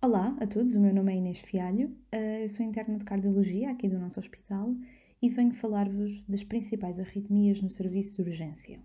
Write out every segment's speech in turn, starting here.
Olá a todos, o meu nome é Inês Fialho, eu sou interna de cardiologia aqui do nosso hospital e venho falar-vos das principais arritmias no serviço de urgência.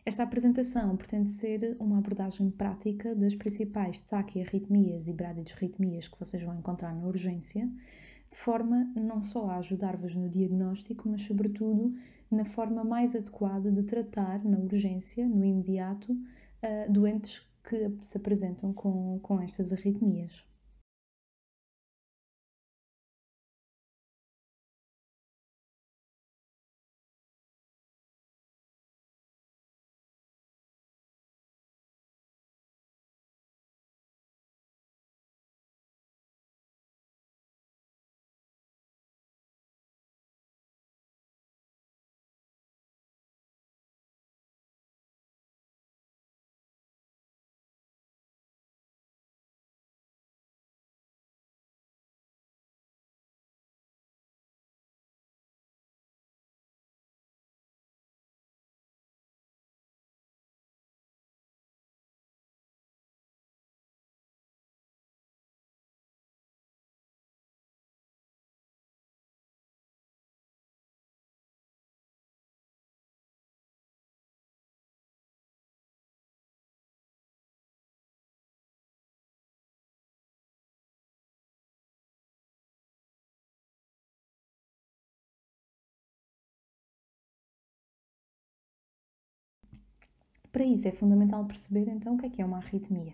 Esta apresentação pretende ser uma abordagem prática das principais taquiarritmias e bradidisritmias que vocês vão encontrar na urgência, de forma não só a ajudar-vos no diagnóstico, mas sobretudo na forma mais adequada de tratar na urgência, no imediato, doentes que se apresentam com estas arritmias. Para isso é fundamental perceber então o que é uma arritmia.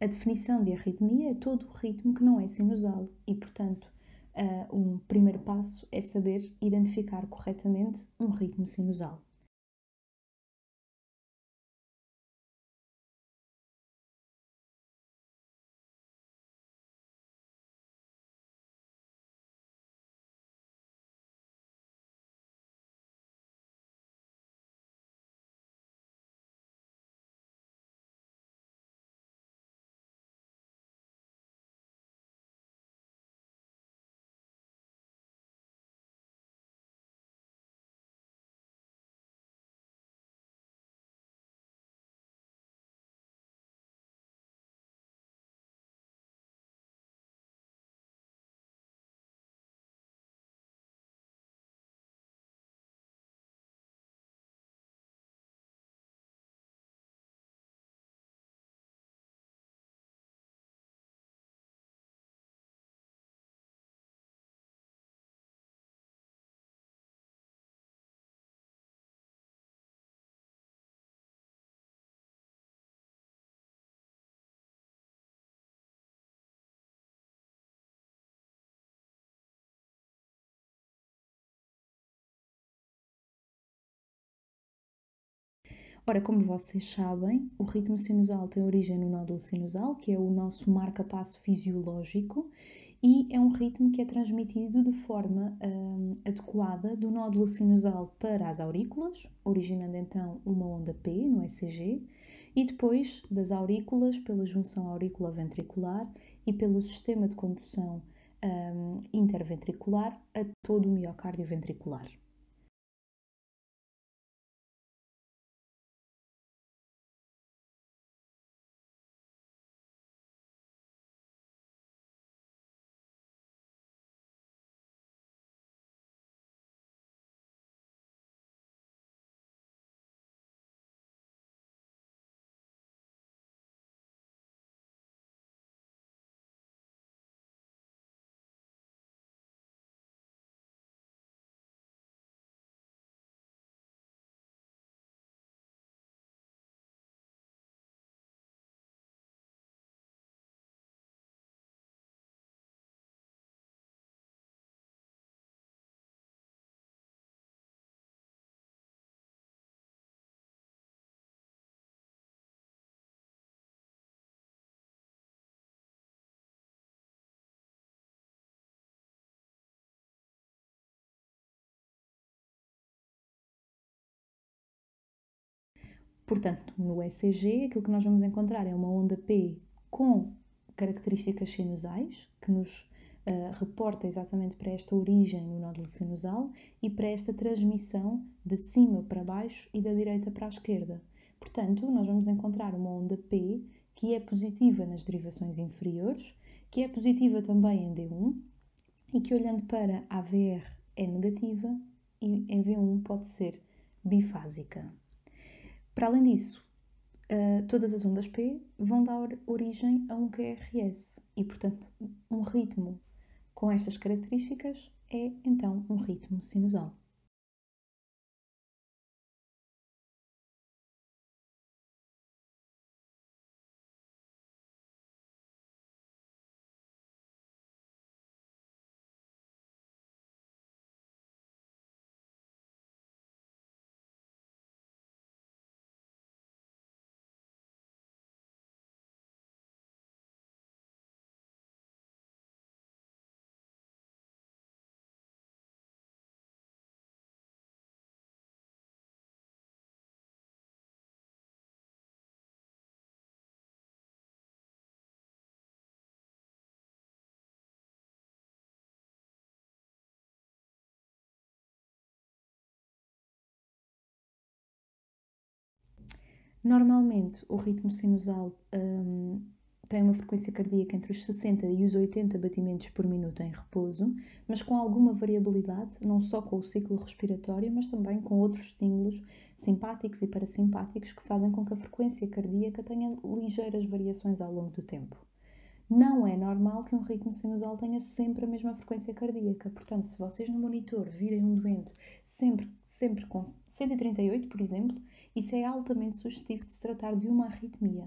A definição de arritmia é todo o ritmo que não é sinusal e, portanto, um primeiro passo é saber identificar corretamente um ritmo sinusal. Ora, como vocês sabem, o ritmo sinusal tem origem no nódulo sinusal, que é o nosso marca-passo fisiológico, e é um ritmo que é transmitido de forma adequada do nódulo sinusal para as aurículas, originando então uma onda P no ECG, e depois das aurículas pela junção auriculoventricular e pelo sistema de condução interventricular a todo o miocárdio ventricular. Portanto, no ECG, aquilo que nós vamos encontrar é uma onda P com características sinusais, que nos reporta exatamente para esta origem no nódulo sinusal e para esta transmissão de cima para baixo e da direita para a esquerda. Portanto, nós vamos encontrar uma onda P que é positiva nas derivações inferiores, que é positiva também em D1 e que, olhando para AVR, é negativa e em V1 pode ser bifásica. Para além disso, todas as ondas P vão dar origem a um QRS e, portanto, um ritmo com estas características é, então, um ritmo sinusal. Normalmente, o ritmo sinusal tem uma frequência cardíaca entre os 60 e os 80 batimentos por minuto em repouso, mas com alguma variabilidade, não só com o ciclo respiratório, mas também com outros estímulos simpáticos e parasimpáticos que fazem com que a frequência cardíaca tenha ligeiras variações ao longo do tempo. Não é normal que um ritmo sinusal tenha sempre a mesma frequência cardíaca. Portanto, se vocês no monitor virem um doente sempre com 138, por exemplo, isso é altamente sugestivo de se tratar de uma arritmia.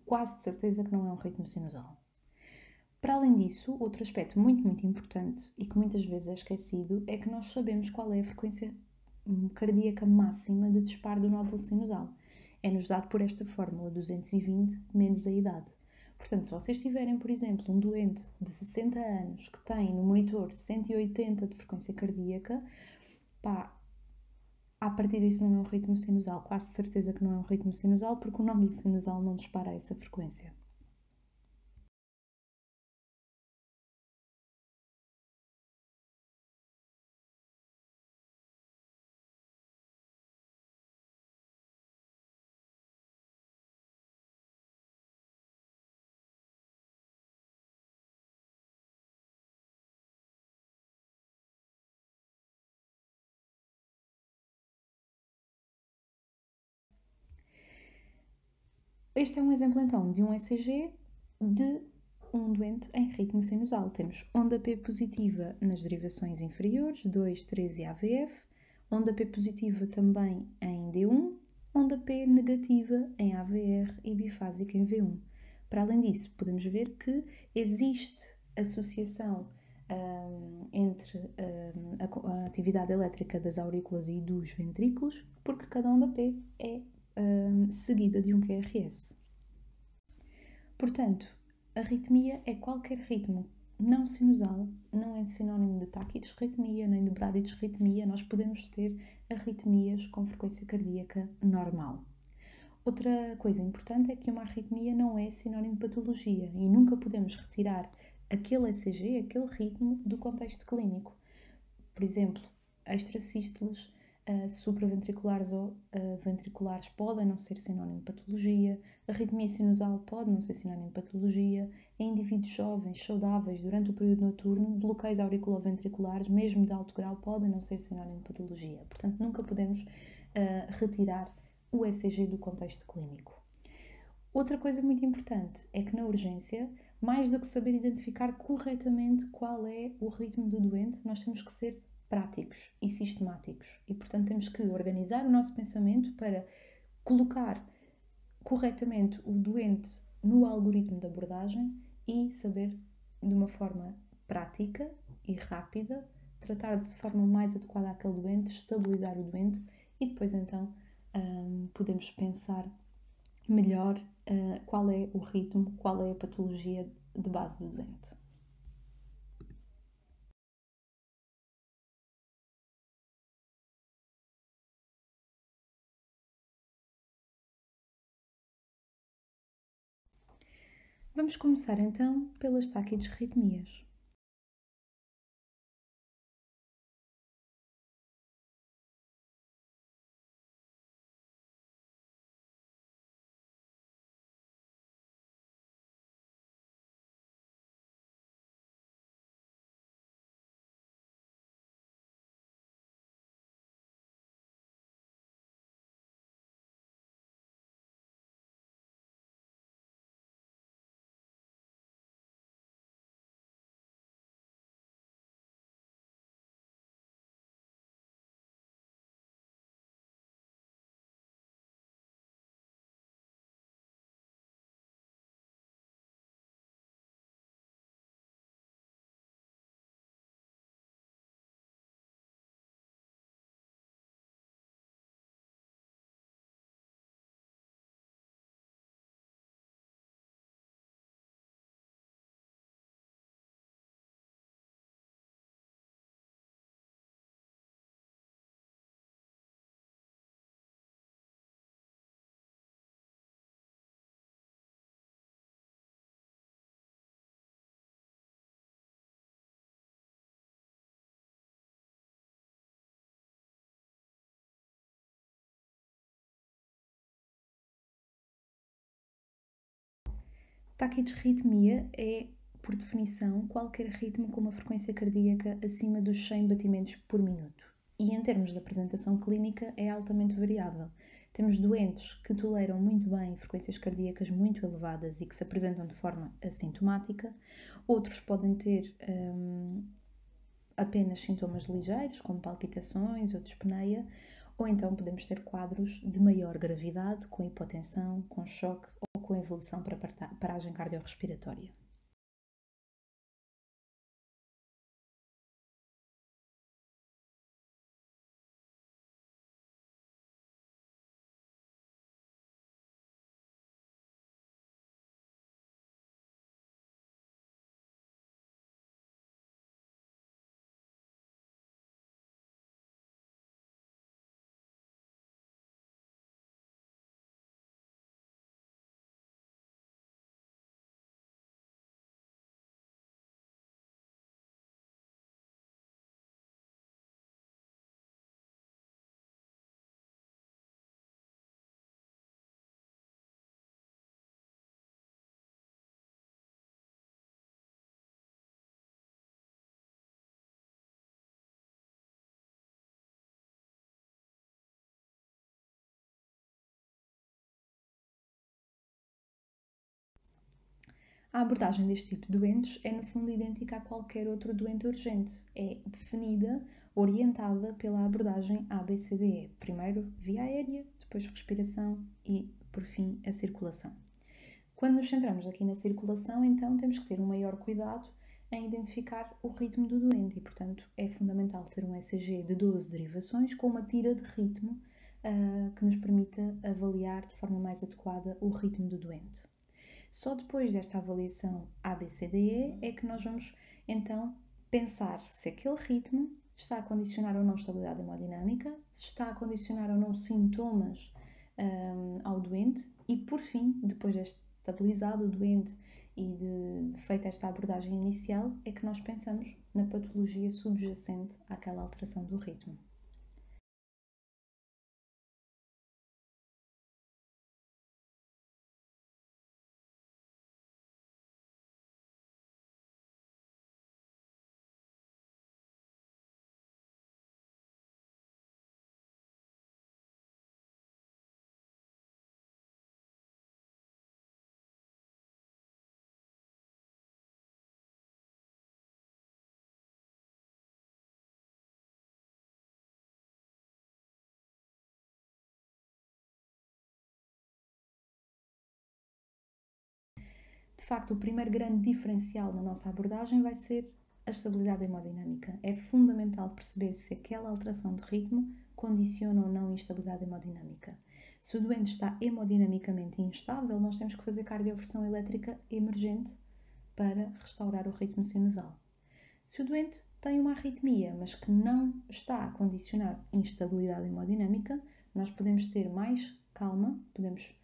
Quase de certeza que não é um ritmo sinusal. Para além disso, outro aspecto muito importante e que muitas vezes é esquecido é que nós sabemos qual é a frequência cardíaca máxima de disparo do nódulo sinusal. É-nos dado por esta fórmula 220 menos a idade. Portanto, se vocês tiverem, por exemplo, um doente de 60 anos que tem no monitor 180 de frequência cardíaca, a partir disso não é um ritmo sinusal. Quase certeza que não é um ritmo sinusal, porque o nódulo sinusal não dispara a essa frequência. Este é um exemplo então de um ECG de um doente em ritmo sinusal. Temos onda P positiva nas derivações inferiores, 2, 3 e AVF, onda P positiva também em D1, onda P negativa em AVR e bifásica em V1. Para além disso, podemos ver que existe associação entre a atividade elétrica das aurículas e dos ventrículos, porque cada onda P é seguida de um QRS. Portanto, arritmia é qualquer ritmo não sinusal, não é sinónimo de taquidisritmia nem de bradidisritmia, nós podemos ter arritmias com frequência cardíaca normal. Outra coisa importante é que uma arritmia não é sinónimo de patologia e nunca podemos retirar aquele ECG, aquele ritmo, do contexto clínico. Por exemplo, extrasístoles supraventriculares ou ventriculares podem não ser sinónimo de patologia, arritmia sinusal pode não ser sinónimo de patologia, em indivíduos jovens, saudáveis, durante o período noturno, bloqueios auriculoventriculares, mesmo de alto grau, podem não ser sinónimo de patologia. Portanto, nunca podemos retirar o ECG do contexto clínico. Outra coisa muito importante é que na urgência, mais do que saber identificar corretamente qual é o ritmo do doente, nós temos que ser práticos e sistemáticos e, portanto, temos que organizar o nosso pensamento para colocar corretamente o doente no algoritmo de abordagem e saber, de uma forma prática e rápida, tratar de forma mais adequada aquele doente, estabilizar o doente e depois, então, podemos pensar melhor qual é o ritmo, qual é a patologia de base do doente. Vamos começar então pelas taquidisritmias. Taquidisritmia é, por definição, qualquer ritmo com uma frequência cardíaca acima dos 100 batimentos por minuto. E em termos de apresentação clínica é altamente variável. Temos doentes que toleram muito bem frequências cardíacas muito elevadas e que se apresentam de forma assintomática. Outros podem ter apenas sintomas ligeiros, como palpitações ou dispneia, ou então podemos ter quadros de maior gravidade, com hipotensão, com choque ou com evolução para paragem cardiorrespiratória. A abordagem deste tipo de doentes é, no fundo, idêntica a qualquer outro doente urgente. É definida, orientada pela abordagem ABCDE. Primeiro via aérea, depois respiração e, por fim, a circulação. Quando nos centramos aqui na circulação, então temos que ter um maior cuidado em identificar o ritmo do doente e, portanto, é fundamental ter um ECG de 12 derivações com uma tira de ritmo que nos permita avaliar de forma mais adequada o ritmo do doente. Só depois desta avaliação ABCDE é que nós vamos então pensar se aquele ritmo está a condicionar ou não estabilidade hemodinâmica, se está a condicionar ou não sintomas ao doente e, por fim, depois de estabilizado o doente e de feita esta abordagem inicial, é que nós pensamos na patologia subjacente àquela alteração do ritmo. De facto, o primeiro grande diferencial na nossa abordagem vai ser a estabilidade hemodinâmica. É fundamental perceber se aquela alteração de ritmo condiciona ou não a instabilidade hemodinâmica. Se o doente está hemodinamicamente instável, nós temos que fazer cardioversão elétrica emergente para restaurar o ritmo sinusal. Se o doente tem uma arritmia, mas que não está a condicionar instabilidade hemodinâmica, nós podemos ter mais calma, podemos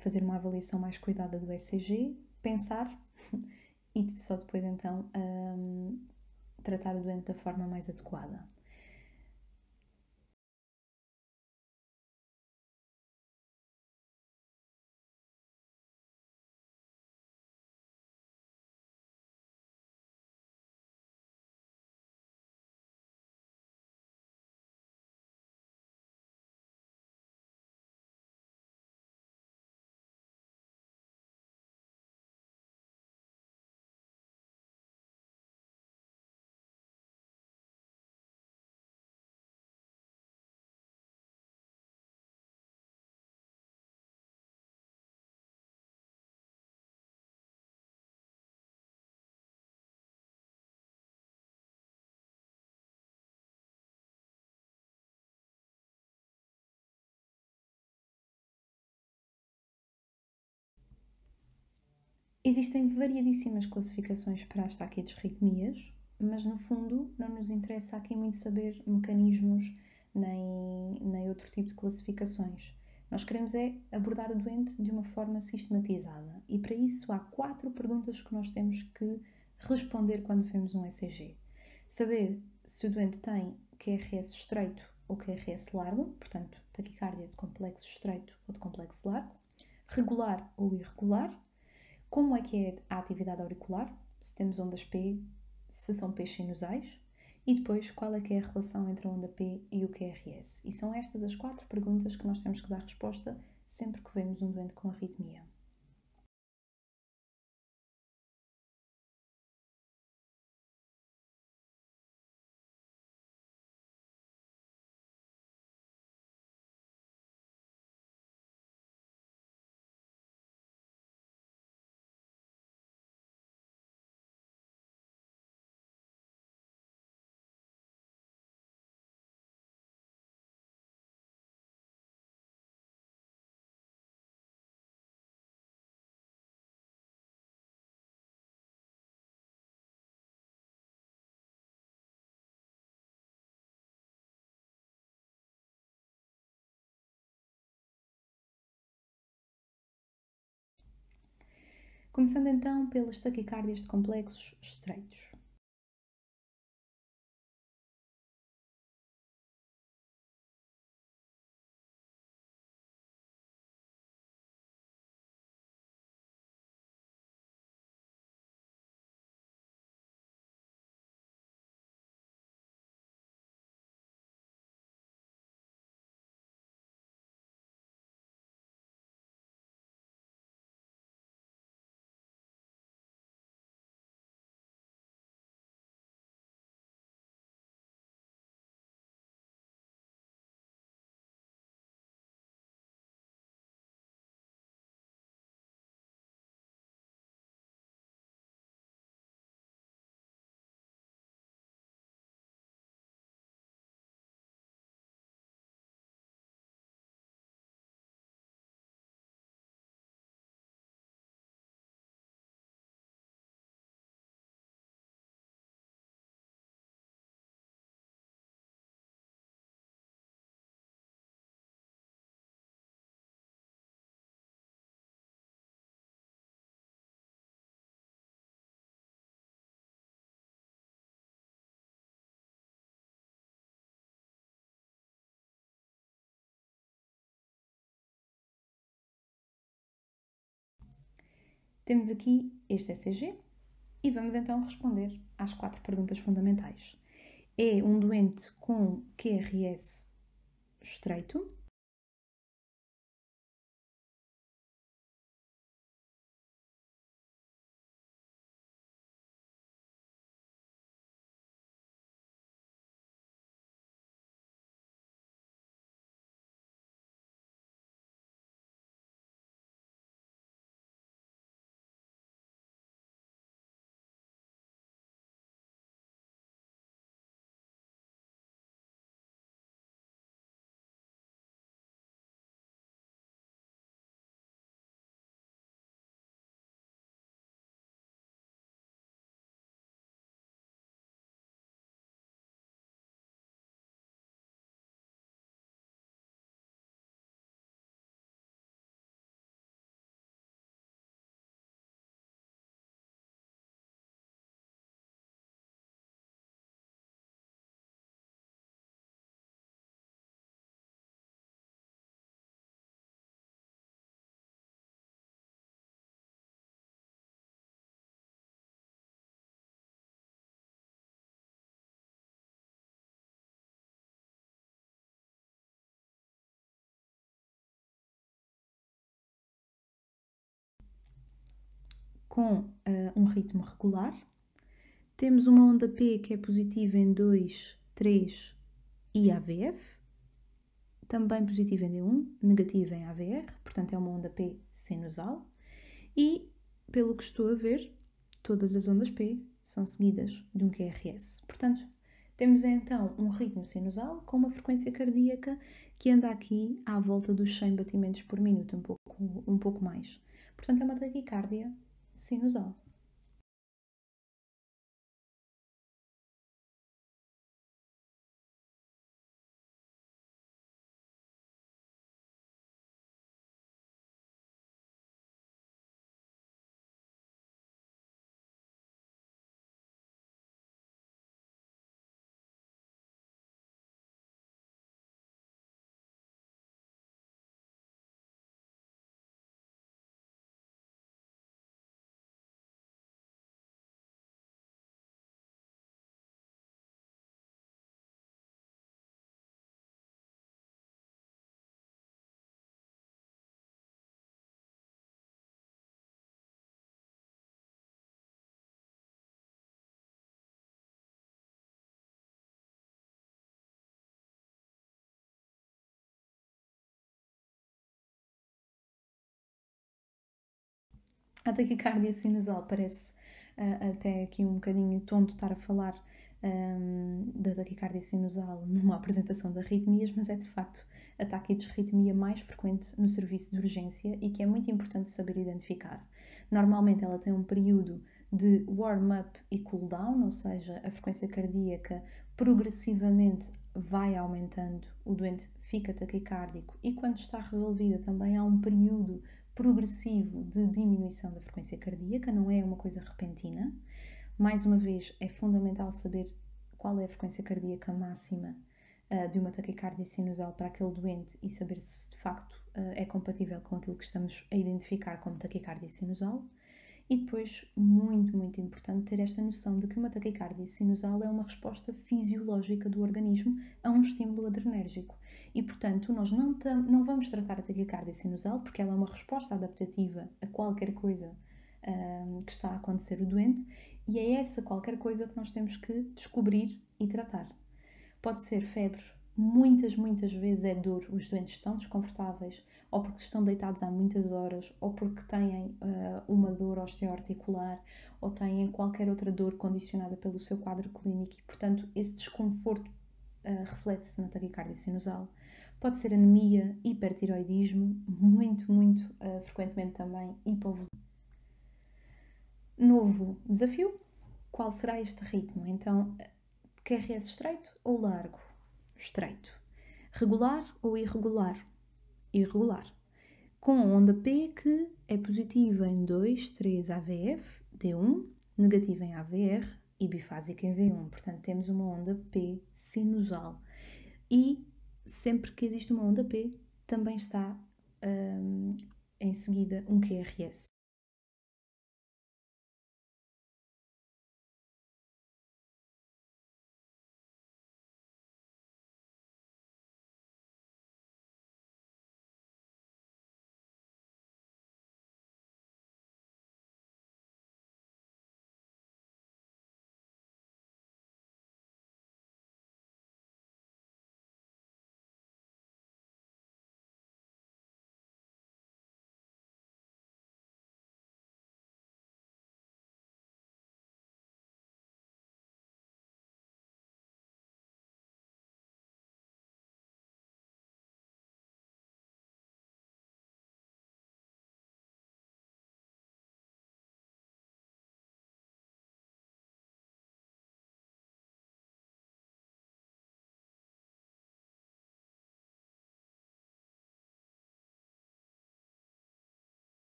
fazer uma avaliação mais cuidada do ECG, pensar e só depois então tratar o doente da forma mais adequada. Existem variadíssimas classificações para as taquidisritmias, mas no fundo não nos interessa aqui muito saber mecanismos nem outro tipo de classificações. Nós queremos é abordar o doente de uma forma sistematizada e para isso há 4 perguntas que nós temos que responder quando vemos um ECG. Saber se o doente tem QRS estreito ou QRS largo, portanto taquicardia de complexo estreito ou de complexo largo, regular ou irregular, como é que é a atividade auricular, se temos ondas P, se são P sinusais, e depois qual é que é a relação entre a onda P e o QRS. E são estas as 4 perguntas que nós temos que dar resposta sempre que vemos um doente com arritmia. Começando então pelas taquicardias de complexos estreitos. Temos aqui este ECG e vamos então responder às 4 perguntas fundamentais. É um doente com QRS estreito? com um ritmo regular. Temos uma onda P que é positiva em 2, 3 e AVF, também positiva em D1, negativa em AVR, portanto é uma onda P sinusal. E, pelo que estou a ver, todas as ondas P são seguidas de um QRS. Portanto, temos então um ritmo sinusal com uma frequência cardíaca que anda aqui à volta dos 100 batimentos por minuto, um pouco mais. Portanto, é uma taquicardia sinusal. A taquicardia sinusal parece até aqui um bocadinho tonto estar a falar da taquicardia sinusal numa apresentação de arritmias, mas é de facto a taquidisritmia mais frequente no serviço de urgência e que é muito importante saber identificar. Normalmente ela tem um período de warm-up e cool-down, ou seja, a frequência cardíaca progressivamente vai aumentando, o doente fica taquicárdico e quando está resolvida também há um período progressivo de diminuição da frequência cardíaca, não é uma coisa repentina. Mais uma vez, é fundamental saber qual é a frequência cardíaca máxima de uma taquicardia sinusal para aquele doente e saber se de facto é compatível com aquilo que estamos a identificar como taquicardia sinusal. E depois, muito importante, ter esta noção de que uma taquicardia sinusal é uma resposta fisiológica do organismo a um estímulo adrenérgico. E, portanto, nós não vamos tratar a taquicardia sinusal porque ela é uma resposta adaptativa a qualquer coisa que está a acontecer no doente e é essa qualquer coisa que nós temos que descobrir e tratar. Pode ser febre, muitas vezes é dor, os doentes estão desconfortáveis, ou porque estão deitados há muitas horas, ou porque têm uma dor osteoarticular, ou têm qualquer outra dor condicionada pelo seu quadro clínico e, portanto, esse desconforto reflete-se na taquicardia sinusal. Pode ser anemia, hipertiroidismo, muito frequentemente também hipovolemia. Novo desafio, qual será este ritmo? Então, QRS estreito ou largo? Estreito. Regular ou irregular? Irregular. Com a onda P que é positiva em 2, 3 AVF, D1, negativa em AVR e bifásica em V1. Portanto, temos uma onda P sinusal. E sempre que existe uma onda P, também está em seguida um QRS.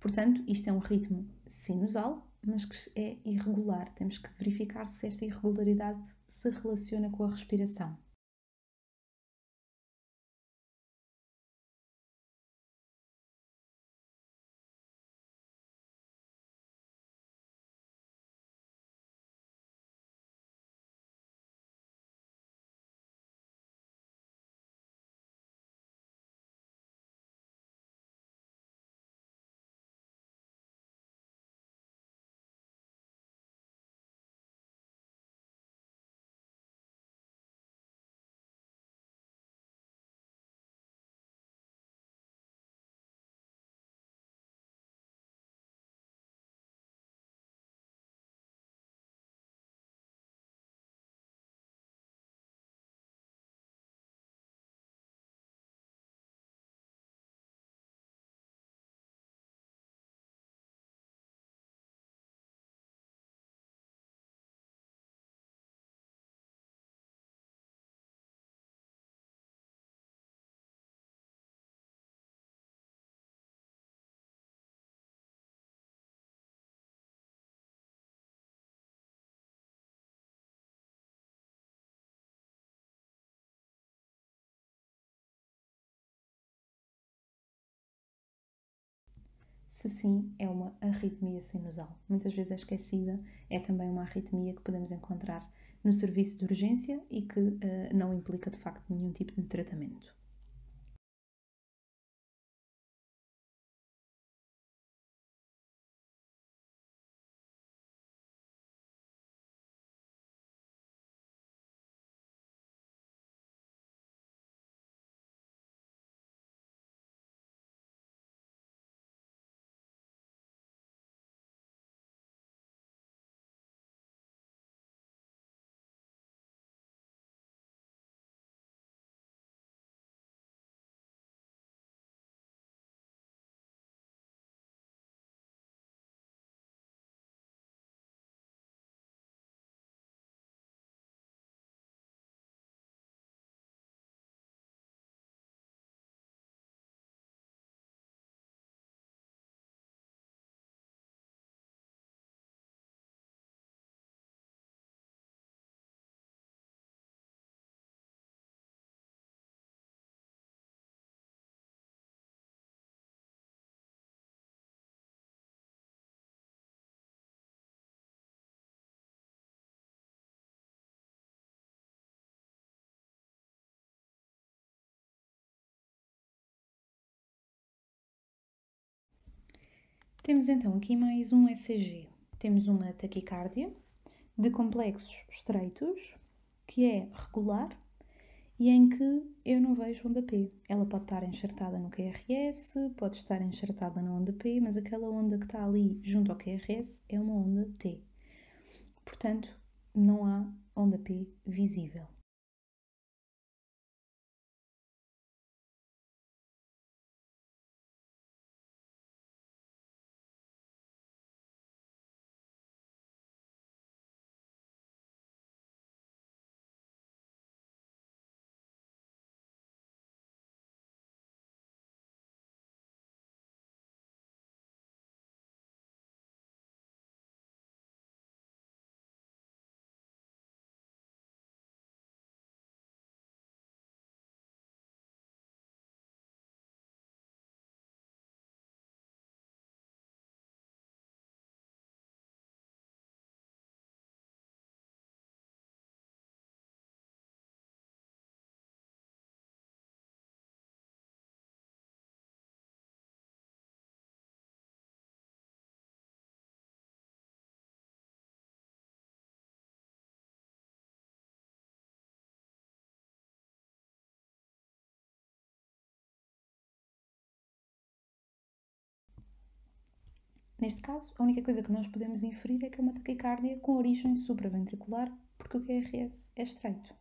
Portanto, isto é um ritmo sinusal, mas que é irregular. Temos que verificar se esta irregularidade se relaciona com a respiração. Se sim, é uma arritmia sinusal. Muitas vezes é esquecida, é também uma arritmia que podemos encontrar no serviço de urgência e que não implica de facto nenhum tipo de tratamento. Temos então aqui mais um ECG. Temos uma taquicardia de complexos estreitos, que é regular e em que eu não vejo onda P. Ela pode estar enxertada no QRS, pode estar enxertada na onda P, mas aquela onda que está ali junto ao QRS é uma onda T. Portanto, não há onda P visível. Neste caso, a única coisa que nós podemos inferir é que é uma taquicardia com origem supraventricular, porque o QRS é estreito.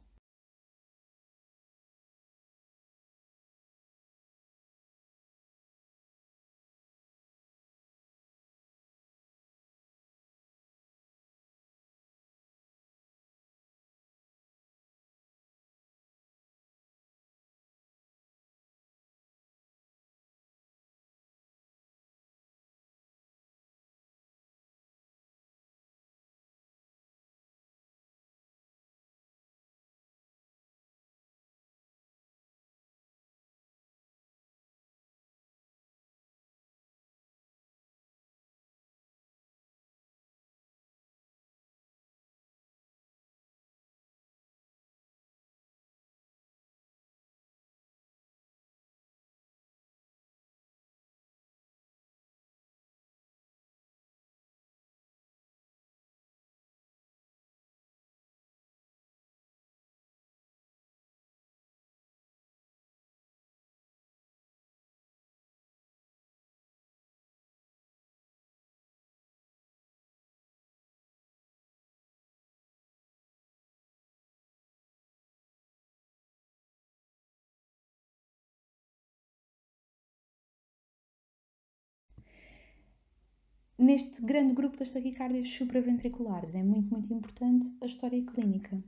Neste grande grupo das taquicardias supraventriculares é muito importante a história clínica.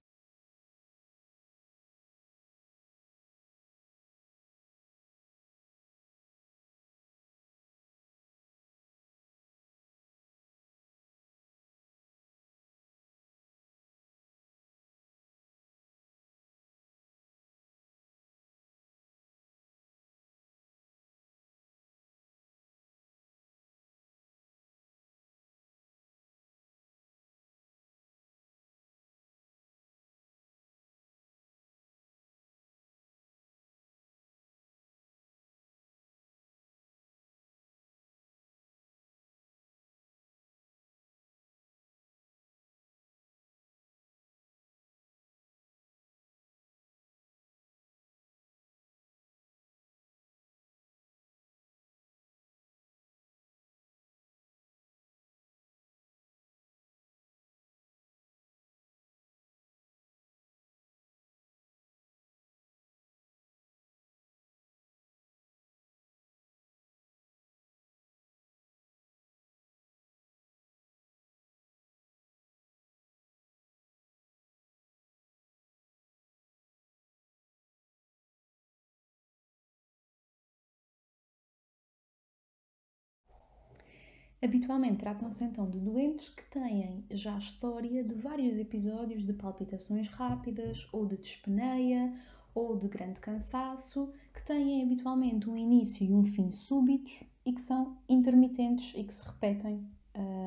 Habitualmente tratam-se então de doentes que têm já história de vários episódios de palpitações rápidas, ou de dispneia, ou de grande cansaço, que têm habitualmente um início e um fim súbitos e que são intermitentes e que se repetem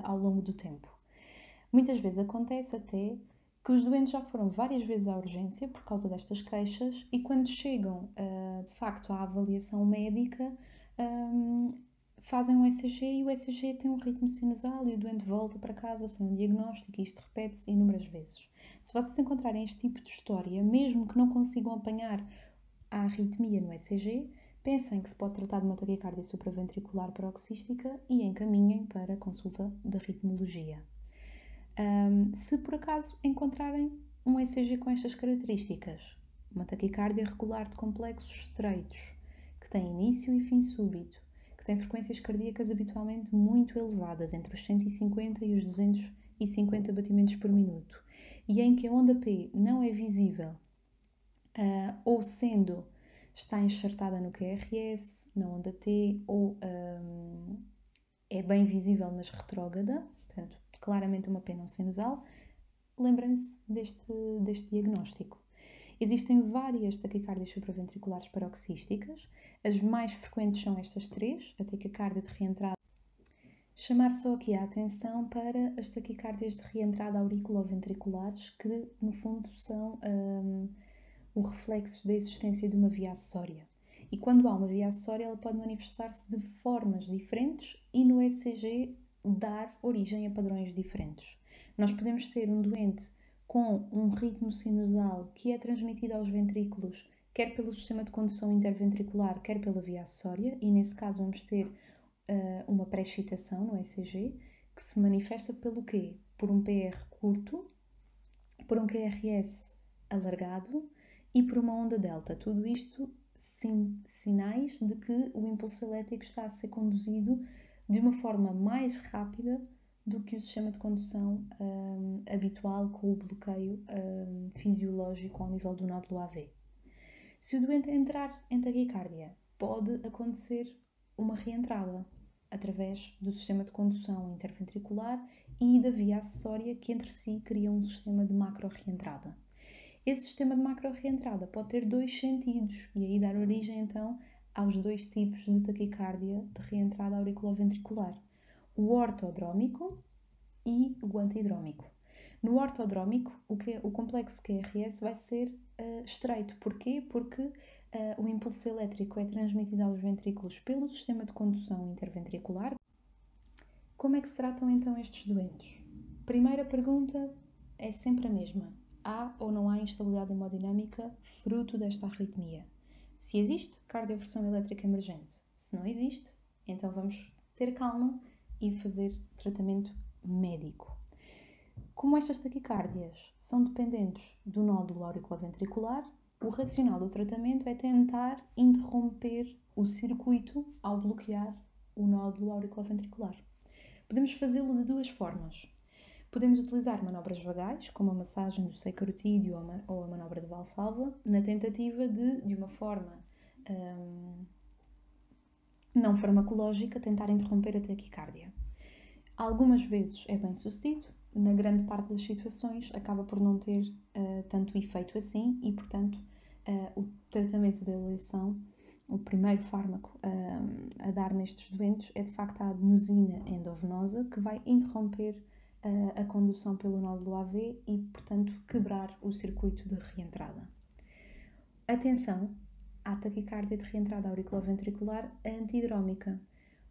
ao longo do tempo. Muitas vezes acontece até que os doentes já foram várias vezes à urgência por causa destas queixas e quando chegam de facto à avaliação médica, fazem um ECG e o ECG tem um ritmo sinusal e o doente volta para casa sem um diagnóstico e isto repete-se inúmeras vezes. Se vocês encontrarem este tipo de história, mesmo que não consigam apanhar a arritmia no ECG, pensem que se pode tratar de uma taquicardia supraventricular paroxística e encaminhem para a consulta de ritmologia. Se por acaso encontrarem um ECG com estas características, uma taquicardia regular de complexos estreitos, que tem início e fim súbito, que tem frequências cardíacas habitualmente muito elevadas, entre os 150 e os 250 batimentos por minuto, e em que a onda P não é visível, ou sendo está enxertada no QRS, na onda T, ou é bem visível mas retrógrada, portanto, claramente uma P não sinusal, lembrem-se deste diagnóstico. Existem várias taquicardias supraventriculares paroxísticas, as mais frequentes são estas três, a taquicardia de reentrada. Chamar só aqui a atenção para as taquicardias de reentrada auriculoventriculares, que no fundo são o reflexo da existência de uma via acessória. E quando há uma via acessória, ela pode manifestar-se de formas diferentes e no ECG dar origem a padrões diferentes. Nós podemos ter um doente com um ritmo sinusal que é transmitido aos ventrículos, quer pelo sistema de condução interventricular, quer pela via acessória, e nesse caso vamos ter uma pré-excitação no ECG, que se manifesta pelo quê? Por um PR curto, por um QRS alargado e por uma onda delta. Tudo isto sinais de que o impulso elétrico está a ser conduzido de uma forma mais rápida do que o sistema de condução habitual com o bloqueio fisiológico ao nível do nódulo AV. Se o doente entrar em taquicardia, pode acontecer uma reentrada através do sistema de condução interventricular e da via acessória, que entre si criam um sistema de macro-reentrada. Esse sistema de macro-reentrada pode ter dois sentidos e aí dar origem então aos dois tipos de taquicardia de reentrada auriculoventricular: o ortodrómico e o antidrómico. No ortodrómico, o complexo QRS vai ser estreito. Porquê? Porque o impulso elétrico é transmitido aos ventrículos pelo sistema de condução interventricular. Como é que se tratam então estes doentes? Primeira pergunta é sempre a mesma. Há ou não há instabilidade hemodinâmica fruto desta arritmia? Se existe, cardioversão elétrica emergente. Se não existe, então vamos ter calma e fazer tratamento médico. Como estas taquicardias são dependentes do nódulo auriculoventricular, o racional do tratamento é tentar interromper o circuito ao bloquear o nódulo auriculoventricular. Podemos fazê-lo de duas formas. Podemos utilizar manobras vagais, como a massagem do seio carotídeo ou a manobra de Valsalva, na tentativa de uma forma não farmacológica, tentar interromper a taquicardia. Algumas vezes é bem sucedido, na grande parte das situações acaba por não ter tanto efeito assim e, portanto, o tratamento da eleição, o primeiro fármaco a dar nestes doentes é de facto a adenosina endovenosa, que vai interromper a condução pelo nódulo AV e, portanto, quebrar o circuito de reentrada. Atenção à taquicardia de reentrada auriculoventricular antidrómica.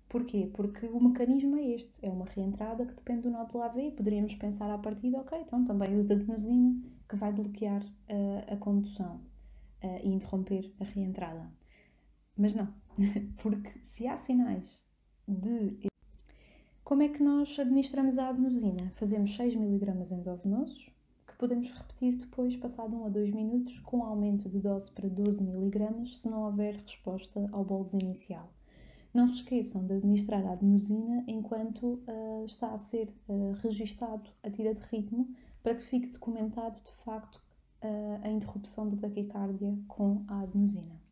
Porquê? Porque o mecanismo é este, é uma reentrada que depende do nódulo AV. Poderíamos pensar à partida, ok, então também usa adenosina, que vai bloquear a condução e interromper a reentrada. Mas não, porque se há sinais de... Como é que nós administramos a adenosina? Fazemos 6 mg endovenosos, que podemos repetir depois, passado 1 a 2 minutos, com aumento de dose para 12 mg, se não houver resposta ao bolus inicial. Não se esqueçam de administrar a adenosina enquanto está a ser registado a tira de ritmo, para que fique documentado de facto a interrupção da taquicardia com a adenosina.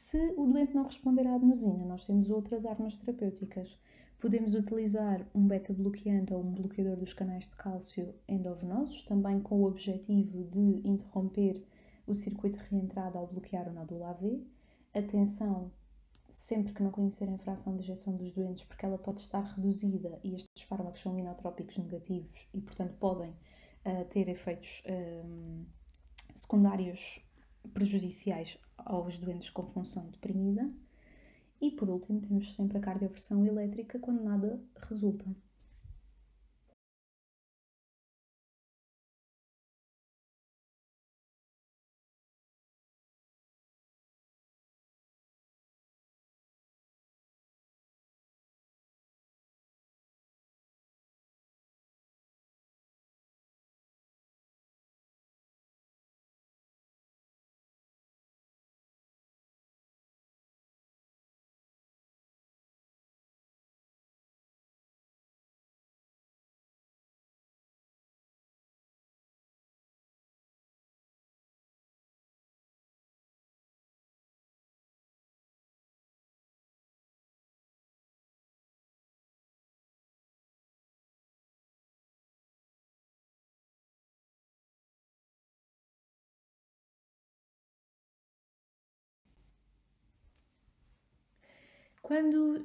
Se o doente não responder à adenosina, nós temos outras armas terapêuticas. Podemos utilizar um beta-bloqueante ou um bloqueador dos canais de cálcio endovenosos, também com o objetivo de interromper o circuito de reentrada ao bloquear o nódulo AV. Atenção, sempre que não conhecerem a fração de ejeção dos doentes, porque ela pode estar reduzida e estes fármacos são inotrópicos negativos e, portanto, podem ter efeitos secundários prejudiciais aos doentes com função deprimida. E, por último, temos sempre a cardioversão elétrica quando nada resulta. Quando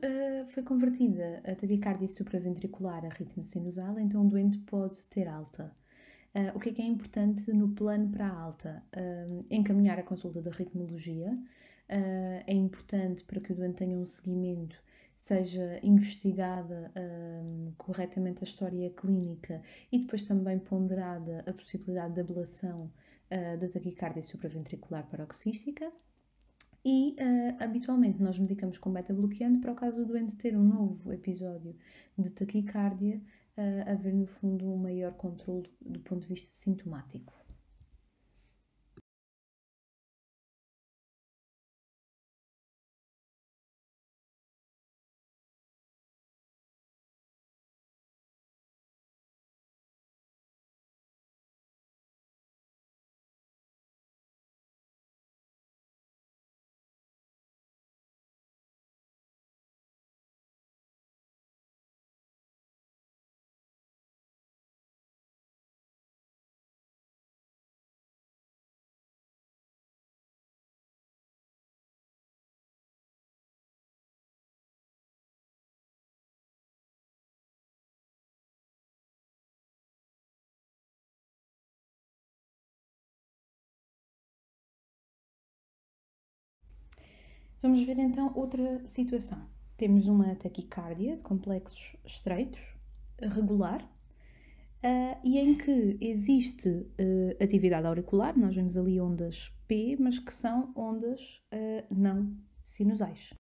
foi convertida a taquicardia supraventricular a ritmo sinusal, então o doente pode ter alta. O que é importante no plano para a alta? Encaminhar a consulta da ritmologia. É importante para que o doente tenha um seguimento, seja investigada corretamente a história clínica e depois também ponderada a possibilidade de ablação da taquicardia supraventricular paroxística. E habitualmente nós medicamos com beta-bloqueante para o caso do doente ter um novo episódio de taquicardia, haver no fundo um maior controle do ponto de vista sintomático. Vamos ver então outra situação. Temos uma taquicardia de complexos estreitos, regular, e em que existe atividade auricular, nós vemos ali ondas P, mas que são ondas não sinusais.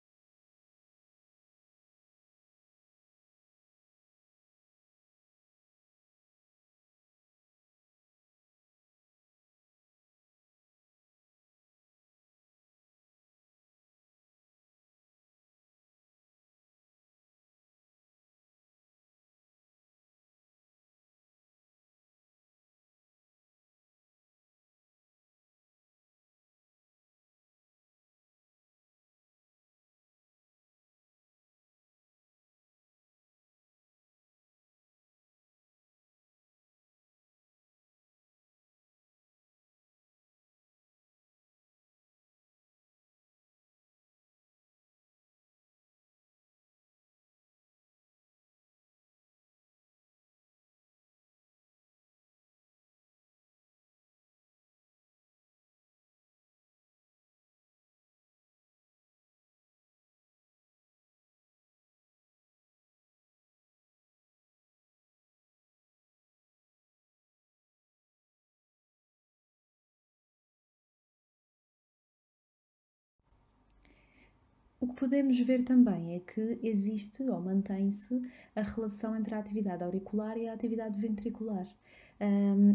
O que podemos ver também é que existe ou mantém-se a relação entre a atividade auricular e a atividade ventricular.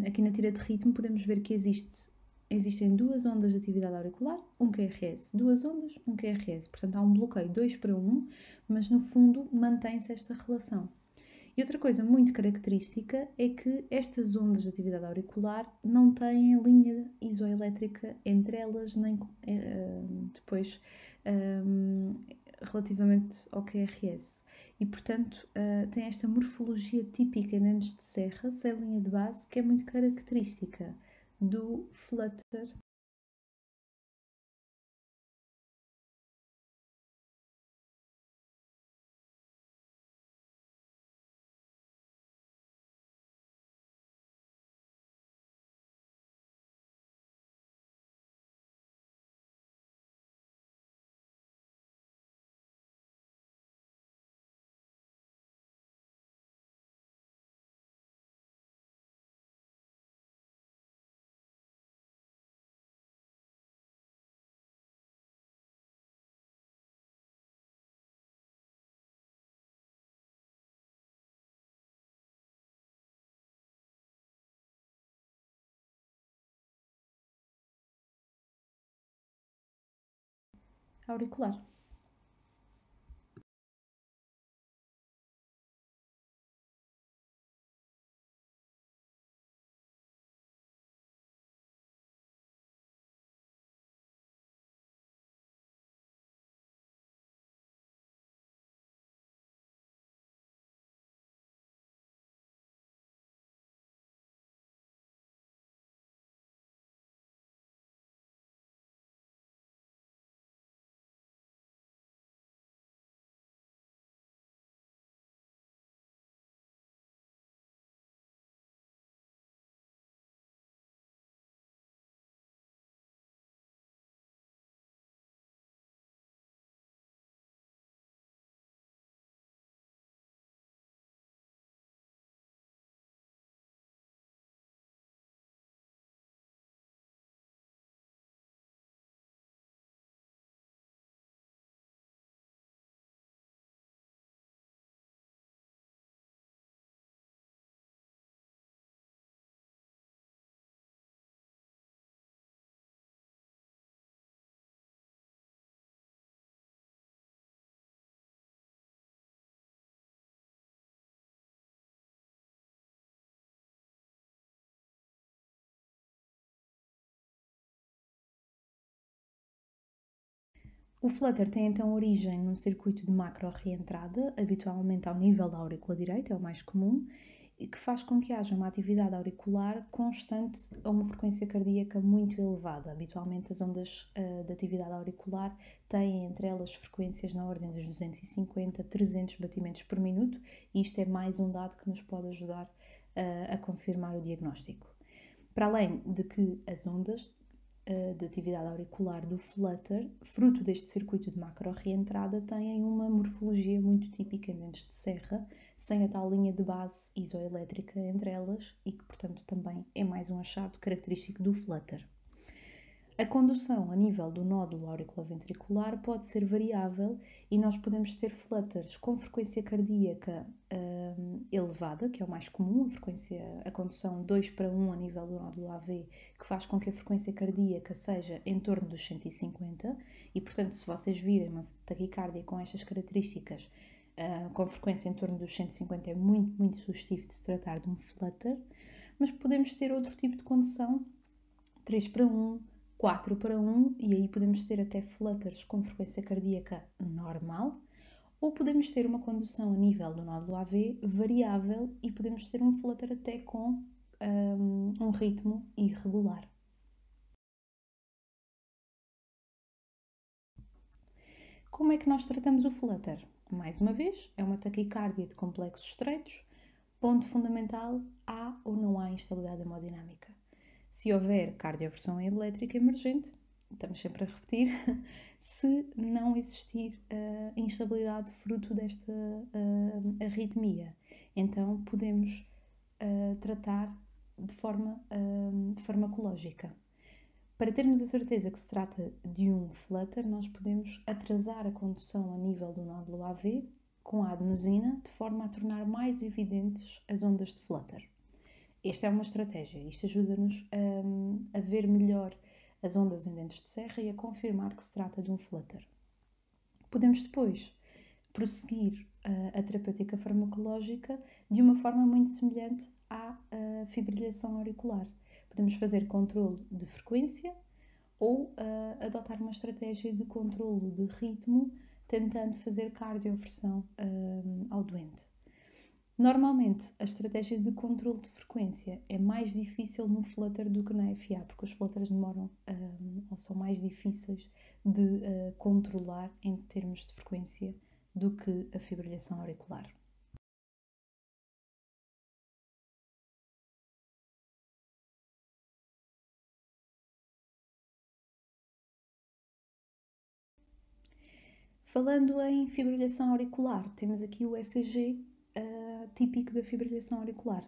Aqui na tira de ritmo podemos ver que existem duas ondas de atividade auricular, um QRS, duas ondas, um QRS. Portanto, há um bloqueio 2 para 1, mas no fundo mantém-se esta relação. E outra coisa muito característica é que estas ondas de atividade auricular não têm linha isoelétrica entre elas, nem depois relativamente ao QRS. E, portanto, tem esta morfologia típica em dentes de serra, sem linha de base, que é muito característica do flutter. Auricular. O flutter tem então origem num circuito de macro-reentrada, habitualmente ao nível da aurícula direita, é o mais comum, e que faz com que haja uma atividade auricular constante a uma frequência cardíaca muito elevada. Habitualmente as ondas de atividade auricular têm entre elas frequências na ordem dos 250 a 300 batimentos por minuto, e isto é mais um dado que nos pode ajudar a confirmar o diagnóstico. Para além de que as ondas de atividade auricular do flutter, fruto deste circuito de macro-reentrada, têm uma morfologia muito típica em dentes de serra, sem a tal linha de base isoelétrica entre elas e que, portanto, também é mais um achado característico do flutter. A condução a nível do nódulo auriculoventricular pode ser variável e nós podemos ter flutters com frequência cardíaca elevada, que é o mais comum, a condução 2:1 a nível do nódulo AV, que faz com que a frequência cardíaca seja em torno dos 150 e, portanto, se vocês virem uma taquicardia com estas características, com frequência em torno dos 150, é muito, muito sugestivo de se tratar de um flutter, mas podemos ter outro tipo de condução, 3:1, 4:1, e aí podemos ter até flutters com frequência cardíaca normal, ou podemos ter uma condução a nível do nódulo AV variável e podemos ter um flutter até com um ritmo irregular. Como é que nós tratamos o flutter? Mais uma vez, é uma taquicardia de complexos estreitos. Ponto fundamental: há ou não há instabilidade hemodinâmica. Se houver cardioversão elétrica emergente, estamos sempre a repetir, se não existir instabilidade fruto desta arritmia, então podemos tratar de forma farmacológica. Para termos a certeza que se trata de um flutter, nós podemos atrasar a condução a nível do nódulo AV com a adenosina, de forma a tornar mais evidentes as ondas de flutter. Esta é uma estratégia. Isto ajuda-nos a ver melhor as ondas em dentes de serra e a confirmar que se trata de um flutter. Podemos depois prosseguir a terapêutica farmacológica de uma forma muito semelhante à fibrilhação auricular. Podemos fazer controle de frequência ou adotar uma estratégia de controlo de ritmo, tentando fazer cardioversão ao doente. Normalmente, a estratégia de controle de frequência é mais difícil no flutter do que na FA, porque os flutters demoram ou são mais difíceis de controlar em termos de frequência do que a fibrilhação auricular. Falando em fibrilhação auricular, temos aqui o ECG típico da fibrilhação auricular.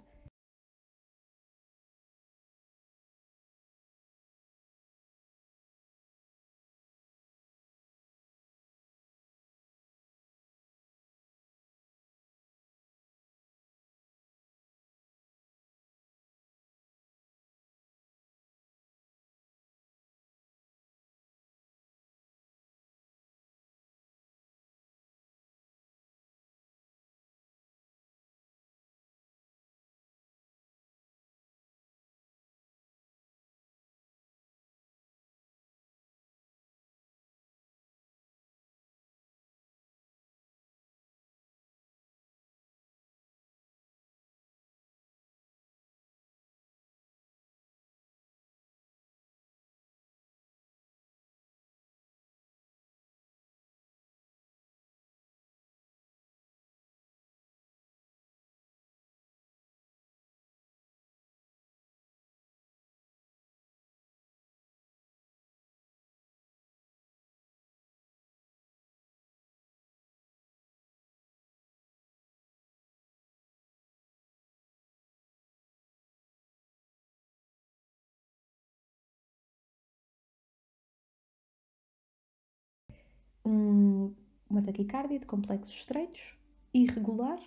Uma taquicardia de complexos estreitos, irregular,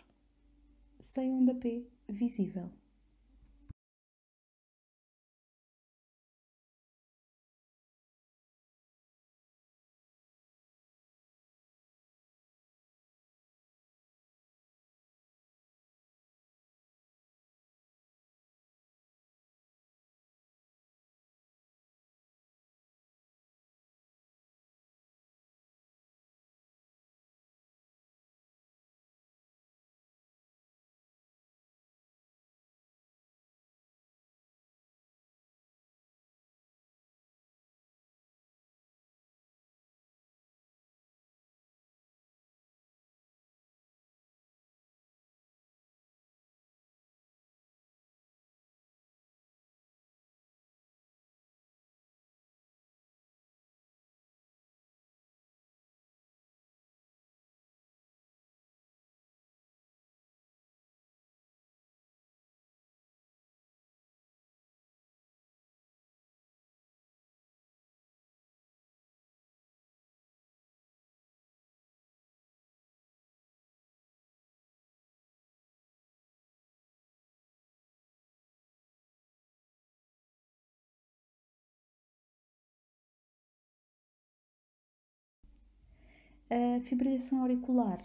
sem onda P visível. A fibrilação auricular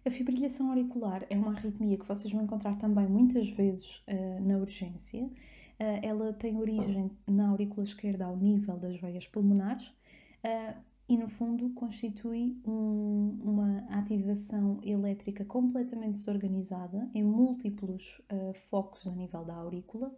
A fibrilhação auricular é uma arritmia que vocês vão encontrar também muitas vezes na urgência. Ela tem origem na aurícula esquerda ao nível das veias pulmonares e, no fundo, constitui uma ativação elétrica completamente desorganizada em múltiplos focos a nível da aurícula.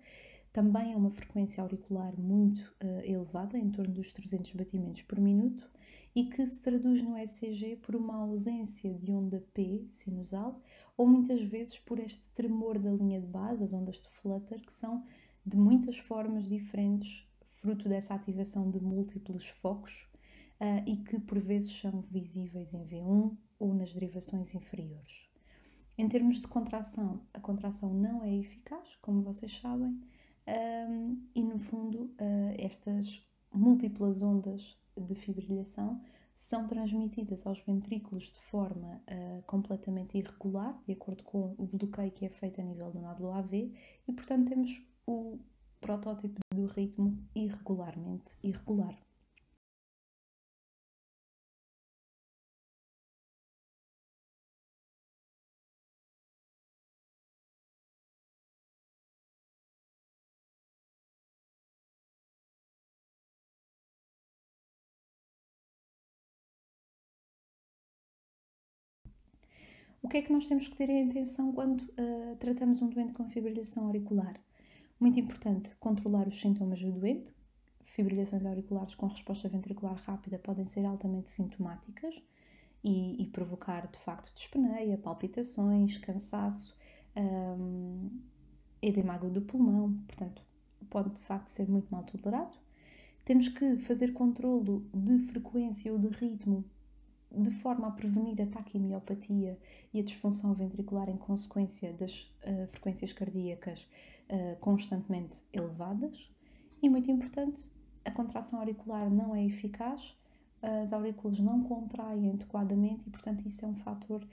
Também é uma frequência auricular muito elevada, em torno dos 300 batimentos por minuto, e que se traduz no ECG por uma ausência de onda P sinusal ou muitas vezes por este tremor da linha de base, as ondas de flutter, que são de muitas formas diferentes, fruto dessa ativação de múltiplos focos e que por vezes são visíveis em V1 ou nas derivações inferiores. Em termos de contração, a contração não é eficaz, como vocês sabem, e no fundo estas múltiplas ondas de fibrilhação são transmitidas aos ventrículos de forma completamente irregular, de acordo com o bloqueio que é feito a nível do nódulo AV, e portanto temos o protótipo do ritmo irregularmente irregular. O que é que nós temos que ter em atenção quando tratamos um doente com fibrilação auricular? Muito importante controlar os sintomas do doente. Fibrilações auriculares com resposta ventricular rápida podem ser altamente sintomáticas e provocar, de facto, dispneia, palpitações, cansaço, edema agudo do pulmão, portanto, pode, de facto, ser muito mal tolerado. Temos que fazer controlo de frequência ou de ritmo de forma a prevenir a taquimiopatia e a disfunção ventricular em consequência das frequências cardíacas constantemente elevadas. E muito importante, a contração auricular não é eficaz, as aurículas não contraem adequadamente e, portanto, isso é um fator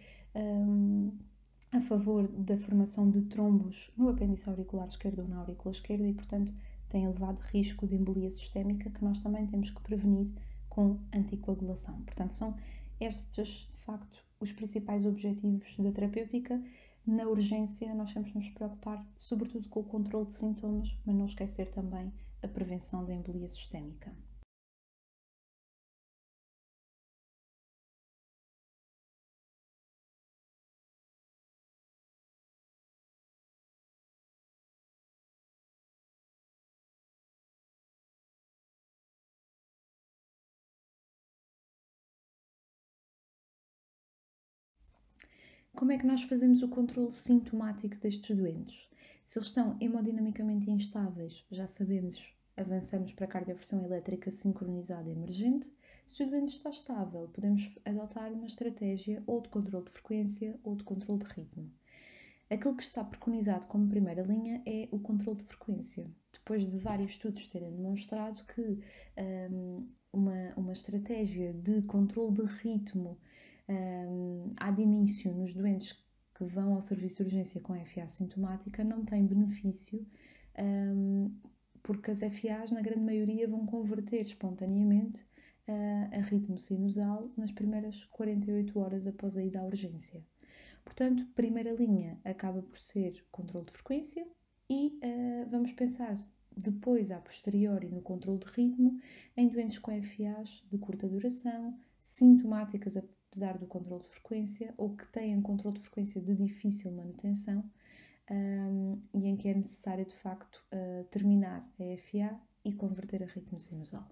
a favor da formação de trombos no apêndice auricular esquerdo ou na aurícula esquerda e, portanto, tem elevado risco de embolia sistémica que nós também temos que prevenir com anticoagulação. Portanto, são estes, de facto, os principais objetivos da terapêutica. Na urgência, nós temos de nos preocupar sobretudo com o controle de sintomas, mas não esquecer também a prevenção da embolia sistémica. Como é que nós fazemos o controle sintomático destes doentes? Se eles estão hemodinamicamente instáveis, já sabemos, avançamos para a cardioversão elétrica sincronizada emergente. Se o doente está estável, podemos adotar uma estratégia ou de controle de frequência ou de controle de ritmo. Aquilo que está preconizado como primeira linha é o controle de frequência. Depois de vários estudos terem demonstrado que uma estratégia de controle de ritmo há de início nos doentes que vão ao serviço de urgência com FA sintomática não tem benefício, porque as FAs, na grande maioria, vão converter espontaneamente a ritmo sinusal nas primeiras 48 horas após a ida à urgência. Portanto, primeira linha acaba por ser controle de frequência e vamos pensar depois, a posteriori, no controle de ritmo em doentes com FAs de curta duração, sintomáticas apesar do controle de frequência ou que têm controle de frequência de difícil manutenção e em que é necessário, de facto, terminar a FA e converter a ritmo sinusal.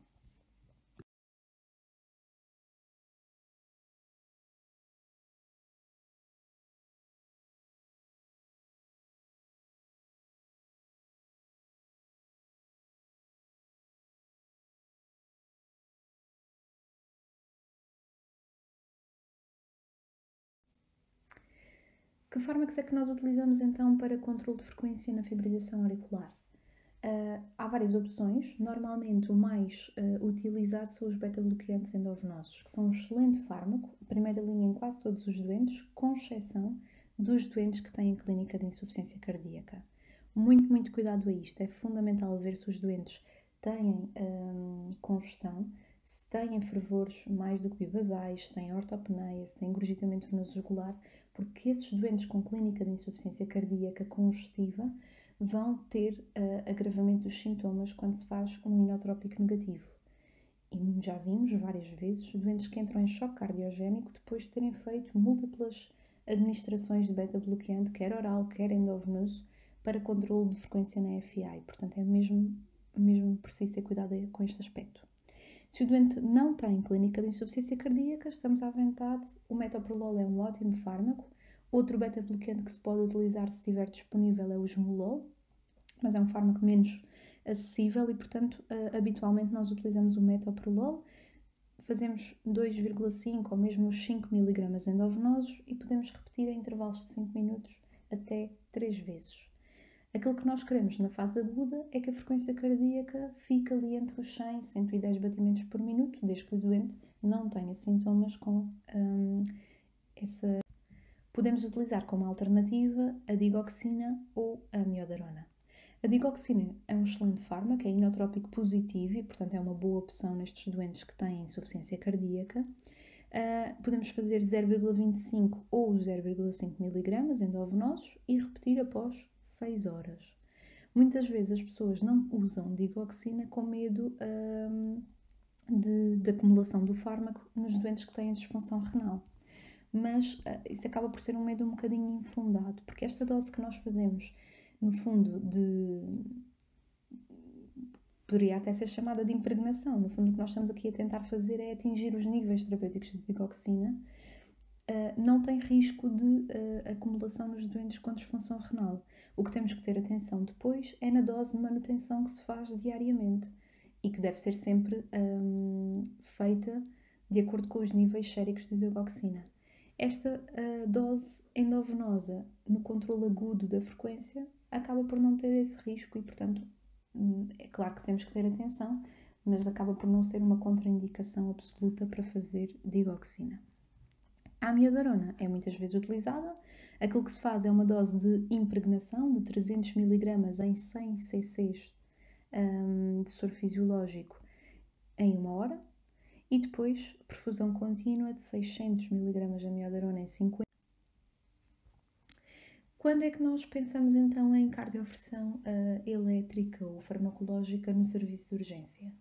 Que fármacos é que nós utilizamos então para controle de frequência na fibrilação auricular? Há várias opções. Normalmente o mais utilizado são os beta-bloqueantes endovenosos, que são um excelente fármaco, primeira linha em quase todos os doentes, com exceção dos doentes que têm clínica de insuficiência cardíaca. Muito cuidado a isto. É fundamental ver se os doentes têm congestão, se têm fervores mais do que bibasais, se têm ortopneia, se têm engurgitamento venoso jugular, porque esses doentes com clínica de insuficiência cardíaca congestiva vão ter agravamento dos sintomas quando se faz um inotrópico negativo. E já vimos várias vezes doentes que entram em choque cardiogénico depois de terem feito múltiplas administrações de beta-bloqueante, quer oral, quer endovenoso, para controle de frequência na FI. Portanto, é mesmo preciso ter cuidado com este aspecto. Se o doente não tem clínica de insuficiência cardíaca, estamos à vontade. O metoprolol é um ótimo fármaco. Outro beta-bloqueante que se pode utilizar se estiver disponível é o esmolol, mas é um fármaco menos acessível e, portanto, habitualmente nós utilizamos o metoprolol. Fazemos 2,5 ou mesmo os 5 mg endovenosos e podemos repetir em intervalos de 5 minutos até 3 vezes. Aquilo que nós queremos na fase aguda é que a frequência cardíaca fique ali entre os 100 e 110 batimentos por minuto, desde que o doente não tenha sintomas com essa. Podemos utilizar como alternativa a digoxina ou a amiodarona. A digoxina é um excelente fármaco, é inotrópico positivo e, portanto, é uma boa opção nestes doentes que têm insuficiência cardíaca. Podemos fazer 0,25 ou 0,5 mg endovenosos e repetir após 6 horas. Muitas vezes as pessoas não usam digoxina com medo de acumulação do fármaco nos doentes que têm disfunção renal. Mas isso acaba por ser um medo um bocadinho infundado, porque esta dose que nós fazemos, no fundo, poderia até ser chamada de impregnação. No fundo, o que nós estamos aqui a tentar fazer é atingir os níveis terapêuticos de digoxina. Não tem risco de acumulação nos doentes com disfunção renal. O que temos que ter atenção depois é na dose de manutenção que se faz diariamente e que deve ser sempre feita de acordo com os níveis séricos de digoxina. Esta dose endovenosa no controle agudo da frequência acaba por não ter esse risco e, portanto, é claro que temos que ter atenção, mas acaba por não ser uma contraindicação absoluta para fazer digoxina. A amiodarona é muitas vezes utilizada. Aquilo que se faz é uma dose de impregnação de 300 mg em 100 cc de soro fisiológico em 1 hora e depois perfusão contínua de 600 mg de amiodarona em 50. Quando é que nós pensamos então em cardioversão elétrica ou farmacológica no serviço de urgência?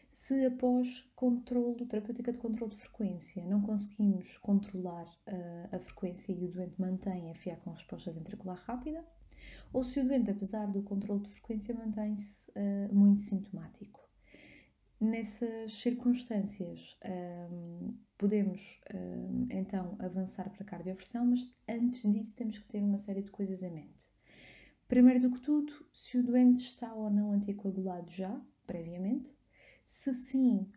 Se após terapêutica de controle de frequência não conseguimos controlar a frequência e o doente mantém a FA com resposta ventricular rápida, ou se o doente, apesar do controle de frequência, mantém-se muito sintomático. Nessas circunstâncias, podemos então avançar para a cardioversão, mas antes disso temos que ter uma série de coisas em mente. Primeiro do que tudo, se o doente está ou não anticoagulado já, previamente. Se sim,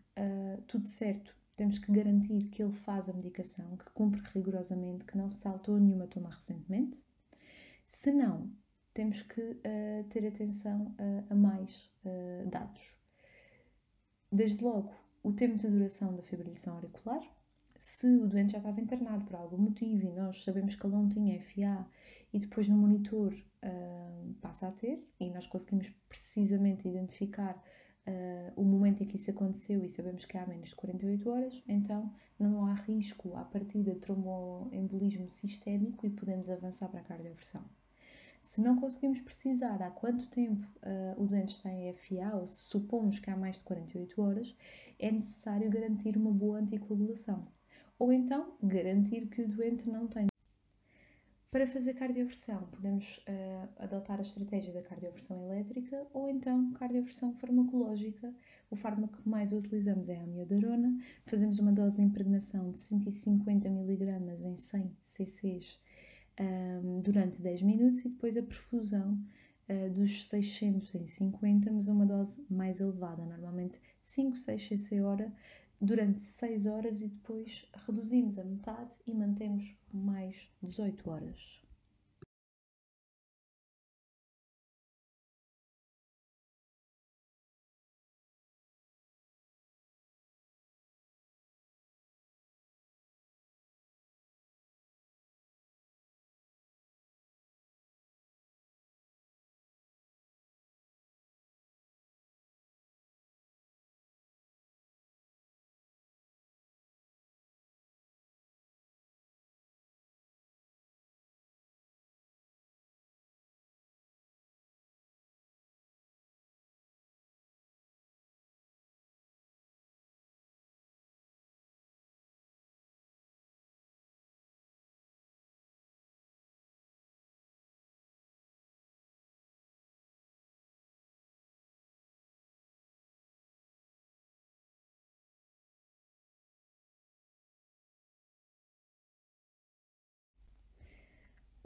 tudo certo, temos que garantir que ele faz a medicação, que cumpre rigorosamente, que não saltou nenhuma toma recentemente. Se não, temos que ter atenção a mais dados. Desde logo, o tempo de duração da fibrilação auricular. Se o doente já estava internado por algum motivo e nós sabemos que ele não tinha FA e depois no monitor passa a ter e nós conseguimos precisamente identificar o momento em que isso aconteceu e sabemos que há menos de 48 horas, então não há risco à partida de tromboembolismo sistémico e podemos avançar para a cardioversão. Se não conseguimos precisar há quanto tempo o doente está em FA, ou se supomos que há mais de 48 horas, é necessário garantir uma boa anticoagulação. Ou então, garantir que o doente não tem. Para fazer cardioversão, podemos adotar a estratégia da cardioversão elétrica ou então cardioversão farmacológica. O fármaco que mais utilizamos é a amiodarona. Fazemos uma dose de impregnação de 150 mg em 100 cc durante 10 minutos e depois a perfusão dos 600 em 50, mas a uma dose mais elevada, normalmente 5, 6 cc hora, durante 6 horas e depois reduzimos a metade e mantemos mais 18 horas.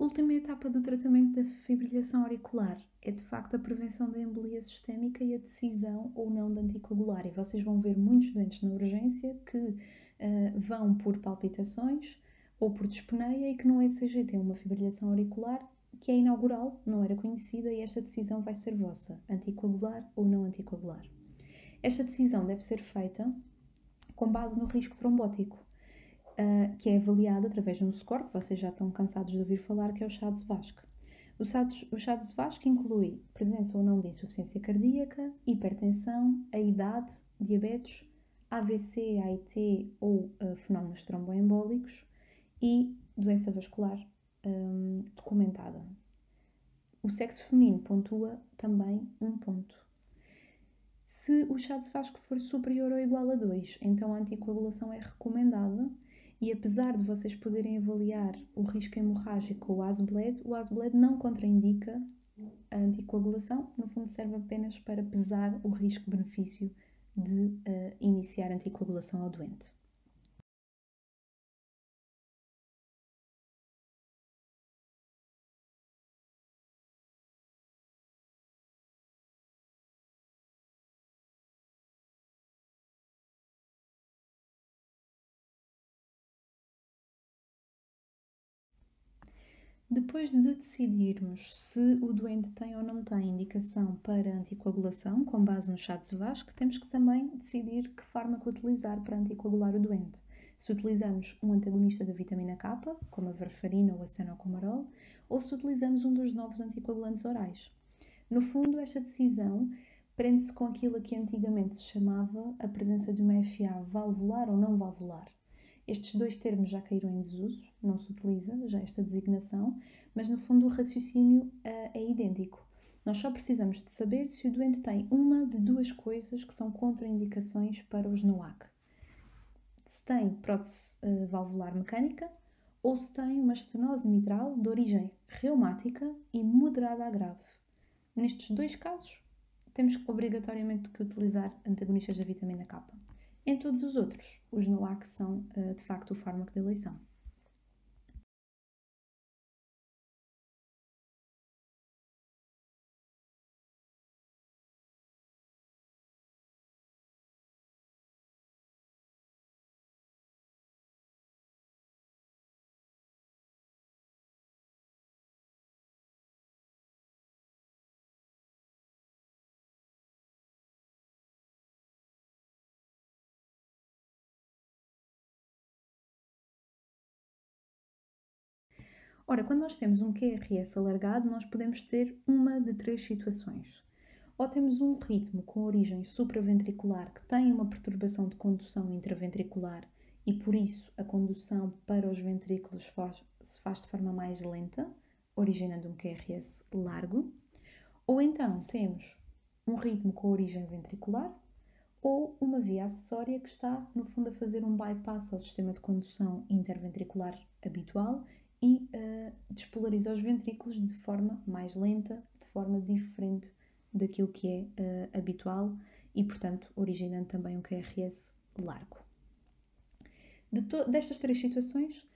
Última etapa do tratamento da fibrilhação auricular é de facto a prevenção da embolia sistémica e a decisão ou não de anticoagular. E vocês vão ver muitos doentes na urgência que vão por palpitações ou por dispneia e que no ECG têm uma fibrilhação auricular que é inaugural, não era conhecida, e esta decisão vai ser vossa, anticoagular ou não anticoagular. Esta decisão deve ser feita com base no risco trombótico, que é avaliado através de um score que vocês já estão cansados de ouvir falar, que é o CHA-2-VASc. O CHA-2-VASc inclui presença ou não de insuficiência cardíaca, hipertensão, a idade, diabetes, AVC, AIT ou fenómenos tromboembólicos e doença vascular documentada. O sexo feminino pontua também um ponto. Se o CHA-2-VASc for superior ou igual a 2, então a anticoagulação é recomendada e apesar de vocês poderem avaliar o risco hemorrágico ou o ASBLED não contraindica a anticoagulação, no fundo serve apenas para pesar o risco-benefício de iniciar anticoagulação ao doente. Depois de decidirmos se o doente tem ou não tem indicação para anticoagulação, com base no CHA-2-VASc, temos que também decidir que fármaco utilizar para anticoagular o doente. Se utilizamos um antagonista da vitamina K, como a varfarina ou a cenocomarol, ou se utilizamos um dos novos anticoagulantes orais. No fundo, esta decisão prende-se com aquilo que antigamente se chamava a presença de uma FA valvular ou não valvular. Estes dois termos já caíram em desuso, não se utiliza já esta designação, mas no fundo o raciocínio é idêntico. Nós só precisamos de saber se o doente tem uma de duas coisas que são contraindicações para os NOAC. Se tem prótese valvular mecânica ou se tem uma estenose mitral de origem reumática e moderada a grave. Nestes dois casos, temos obrigatoriamente que utilizar antagonistas da vitamina K. Em todos os outros, os NOAC são, de facto, o fármaco de eleição. Ora, quando nós temos um QRS alargado, nós podemos ter uma de três situações. Ou temos um ritmo com origem supraventricular que tem uma perturbação de condução intraventricular e, por isso, a condução para os ventrículos se faz de forma mais lenta, originando um QRS largo. Ou então temos um ritmo com origem ventricular ou uma via acessória que está, no fundo, a fazer um bypass ao sistema de condução interventricular habitual e despolariza os ventrículos de forma mais lenta, de forma diferente daquilo que é habitual e, portanto, originando também um QRS largo. Destas três situações,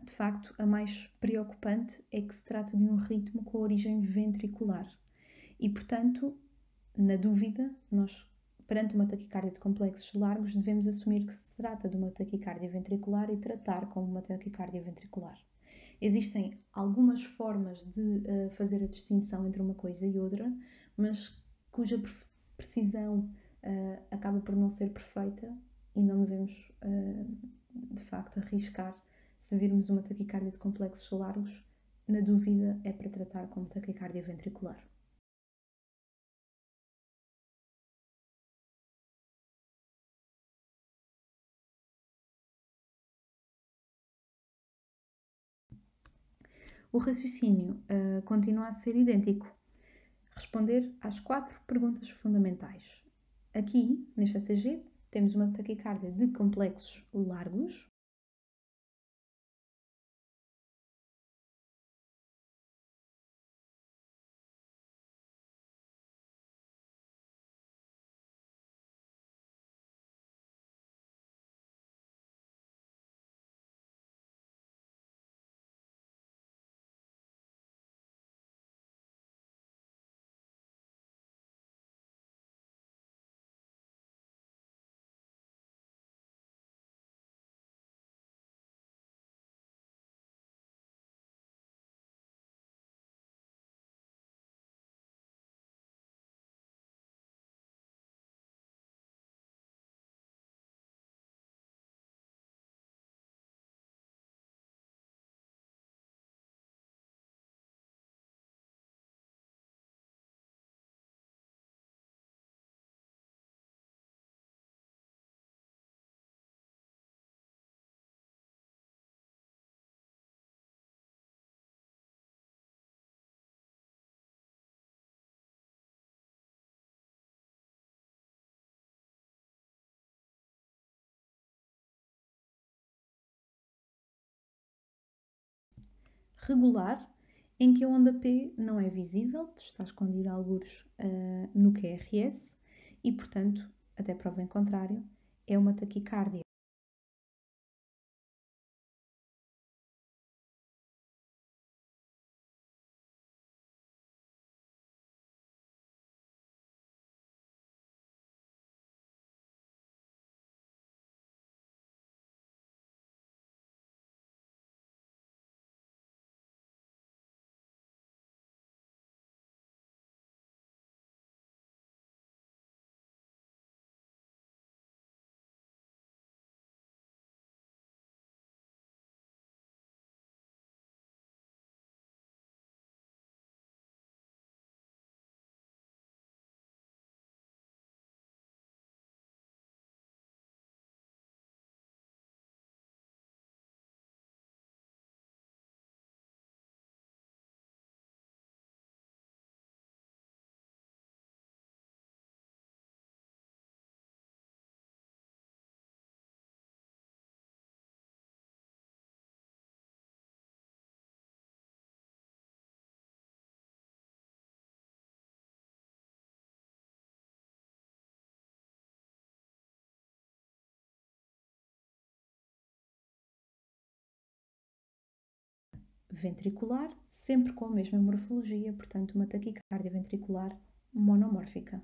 de facto, a mais preocupante é que se trata de um ritmo com origem ventricular e, portanto, na dúvida, nós, perante uma taquicardia de complexos largos, devemos assumir que se trata de uma taquicardia ventricular e tratar como uma taquicardia ventricular. Existem algumas formas de fazer a distinção entre uma coisa e outra, mas cuja precisão acaba por não ser perfeita e não devemos, de facto, arriscar. Se virmos uma taquicardia de complexos largos, na dúvida é para tratar como taquicardia ventricular. O raciocínio continua a ser idêntico. Responder às 4 perguntas fundamentais. Aqui, neste ECG, temos uma taquicardia de complexos largos. regular, em que a onda P não é visível, está escondida a algures no QRS e, portanto, até prova em contrário, é uma taquicardia. Ventricular, sempre com a mesma morfologia, portanto, uma taquicardia ventricular monomórfica.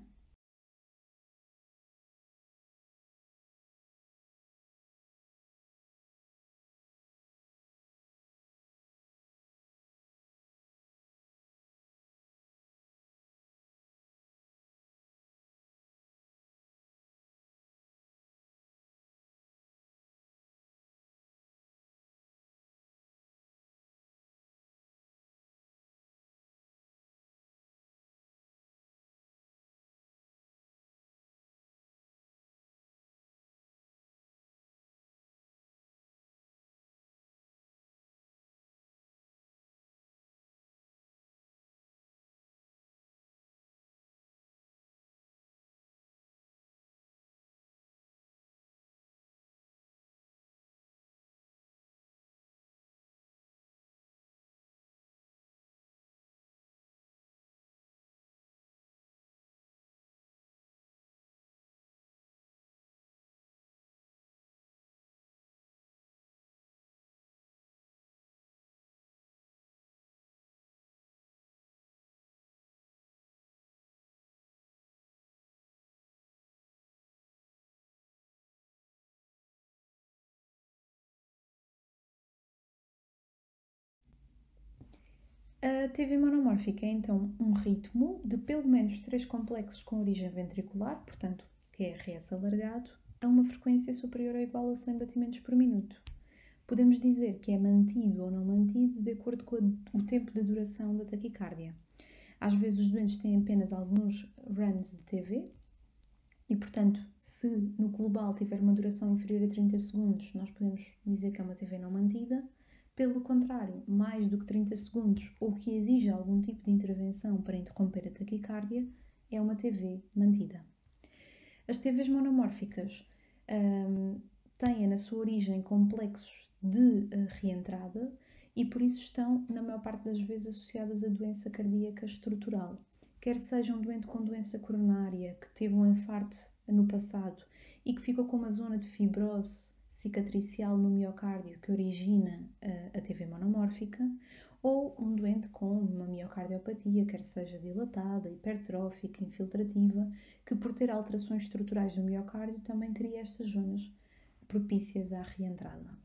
A TV monomórfica é então um ritmo de pelo menos 3 complexos com origem ventricular, portanto QRS alargado, a uma frequência superior ou igual a 100 batimentos por minuto. Podemos dizer que é mantido ou não mantido de acordo com o tempo de duração da taquicardia. Às vezes os doentes têm apenas alguns runs de TV e, portanto, se no global tiver uma duração inferior a 30 segundos, nós podemos dizer que é uma TV não mantida. Pelo contrário, mais do que 30 segundos ou que exija algum tipo de intervenção para interromper a taquicardia, é uma TV mantida. As TVs monomórficas têm na sua origem complexos de reentrada e por isso estão, na maior parte das vezes, associadas a doença cardíaca estrutural. Quer seja um doente com doença coronária que teve um infarto no passado e que ficou com uma zona de fibrose cicatricial no miocárdio que origina a TV monomórfica, ou um doente com uma miocardiopatia, quer seja dilatada, hipertrófica, infiltrativa, que por ter alterações estruturais do miocárdio também cria estas zonas propícias à reentrada.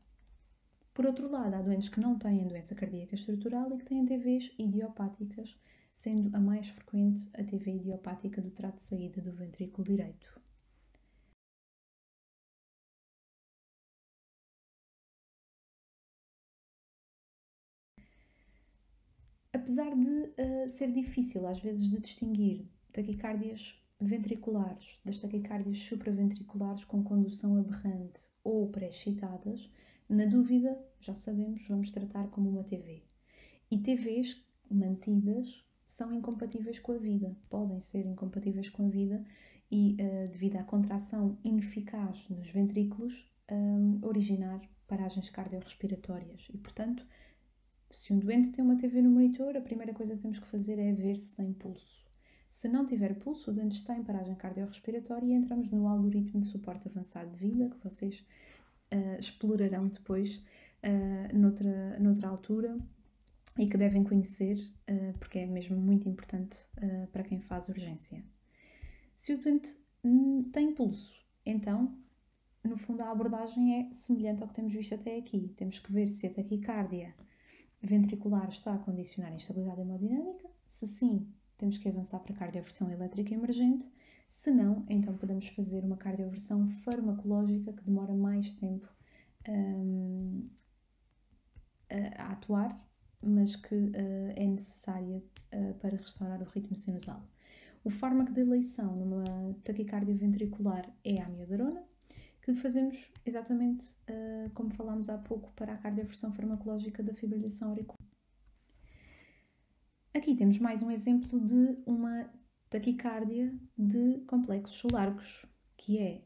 Por outro lado, há doentes que não têm doença cardíaca estrutural e que têm TVs idiopáticas, sendo a mais frequente a TV idiopática do trato de saída do ventrículo direito. Apesar de ser difícil às vezes de distinguir taquicardias ventriculares das taquicardias supraventriculares com condução aberrante ou pré-excitadas, na dúvida, já sabemos, vamos tratar como uma TV. E TVs mantidas são incompatíveis com a vida, podem ser incompatíveis com a vida e, devido à contração ineficaz nos ventrículos, originar paragens cardiorrespiratórias e, portanto, Se um doente tem uma TV no monitor, a primeira coisa que temos que fazer é ver se tem pulso. Se não tiver pulso, o doente está em paragem cardiorrespiratória e entramos no algoritmo de suporte avançado de vida, que vocês explorarão depois noutra altura e que devem conhecer, porque é mesmo muito importante para quem faz urgência. Se o doente tem pulso, então, no fundo, a abordagem é semelhante ao que temos visto até aqui. Temos que ver se a taquicardia ventricular está a condicionar a instabilidade hemodinâmica. Se sim, temos que avançar para a cardioversão elétrica emergente. Se não, então podemos fazer uma cardioversão farmacológica que demora mais tempo a atuar, mas que é necessária para restaurar o ritmo sinusal. O fármaco de eleição numa taquicardia ventricular é a amiodarona, que fazemos exatamente como falámos há pouco para a cardioversão farmacológica da fibrilação auricular. Aqui temos mais um exemplo de uma taquicardia de complexos largos, que é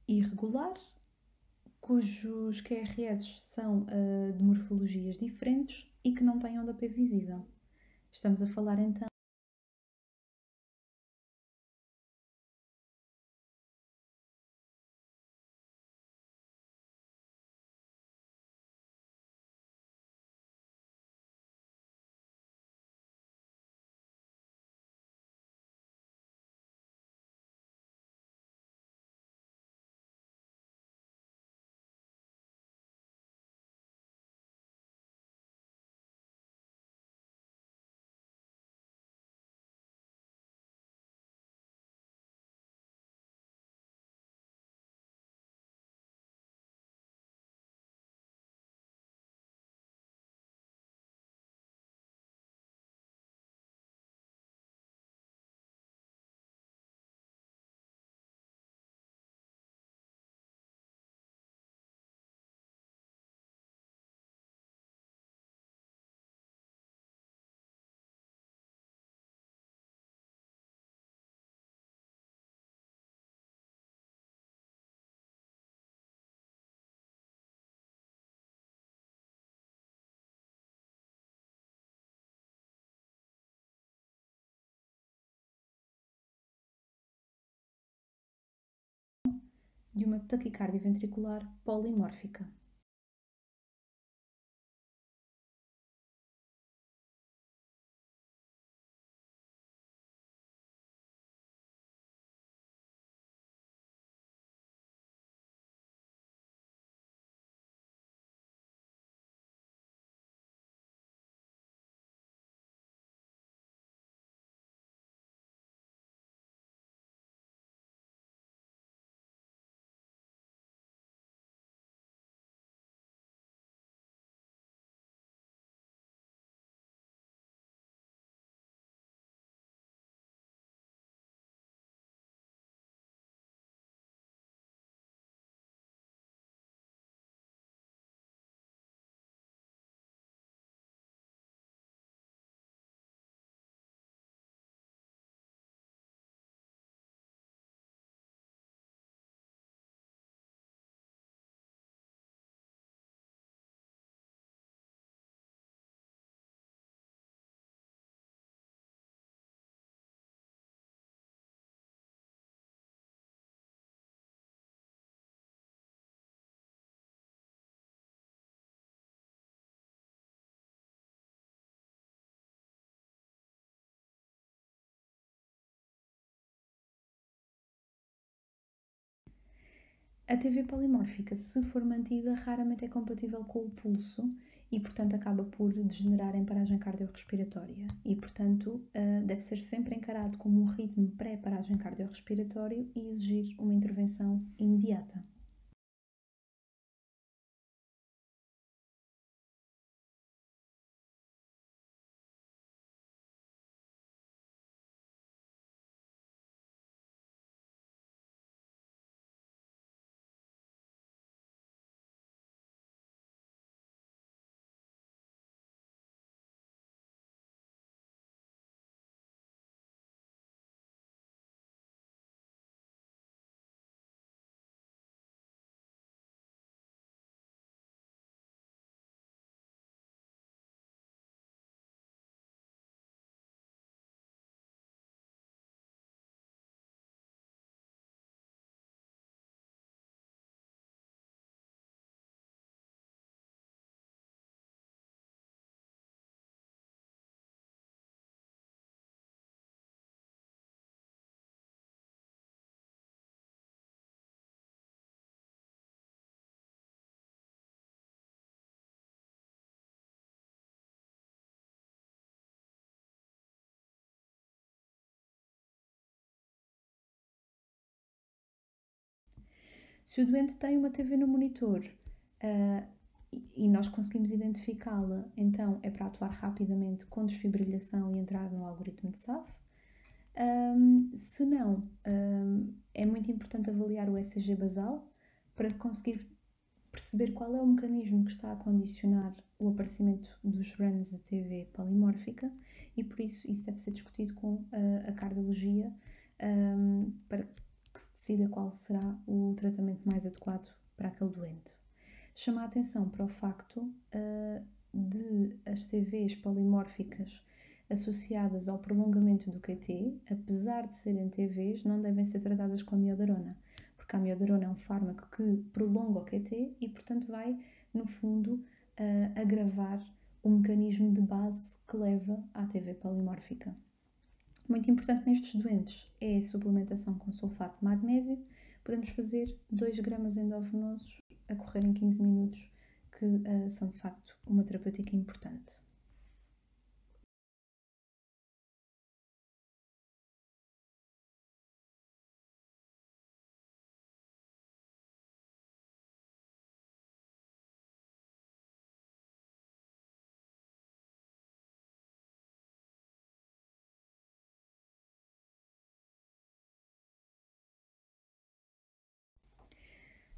irregular, cujos QRS são de morfologias diferentes e que não têm onda P visível. Estamos a falar então de uma taquicardia ventricular polimórfica. A TV polimórfica, se for mantida, raramente é compatível com o pulso e, portanto, acaba por degenerar em paragem cardiorrespiratória. E, portanto, deve ser sempre encarado como um ritmo pré-paragem cardiorrespiratório e exigir uma intervenção imediata. Se o doente tem uma TV no monitor e nós conseguimos identificá-la, então é para atuar rapidamente com desfibrilhação e entrar no algoritmo de SAF. Se não, é muito importante avaliar o ECG basal para conseguir perceber qual é o mecanismo que está a condicionar o aparecimento dos runs de TV polimórfica e por isso deve ser discutido com a cardiologia para que se decida qual será o tratamento mais adequado para aquele doente. Chama a atenção para o facto de as TVs polimórficas associadas ao prolongamento do QT, apesar de serem TVs, não devem ser tratadas com amiodarona, porque a amiodarona é um fármaco que prolonga o QT e, portanto, vai, no fundo, agravar o mecanismo de base que leva à TV polimórfica. Muito importante nestes doentes é a suplementação com sulfato de magnésio. Podemos fazer 2 gramas endovenosos a correr em 15 minutos, que são de facto uma terapêutica importante.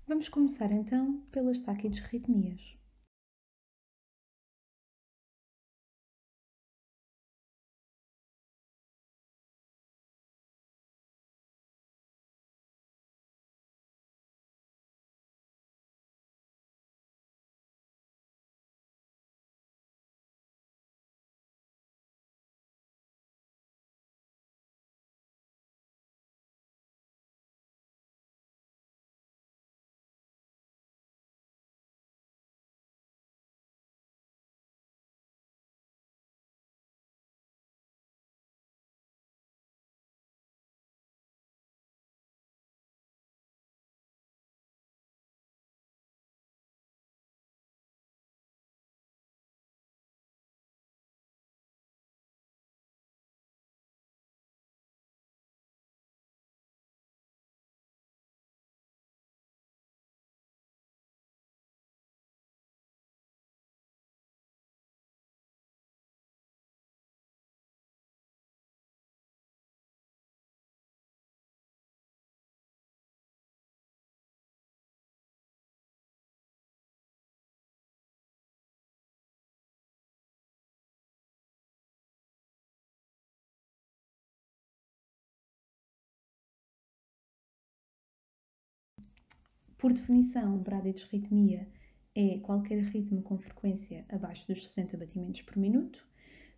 Vamos começar então pelas taquidisritmias. Por definição, bradidisritmia é qualquer ritmo com frequência abaixo dos 60 batimentos por minuto.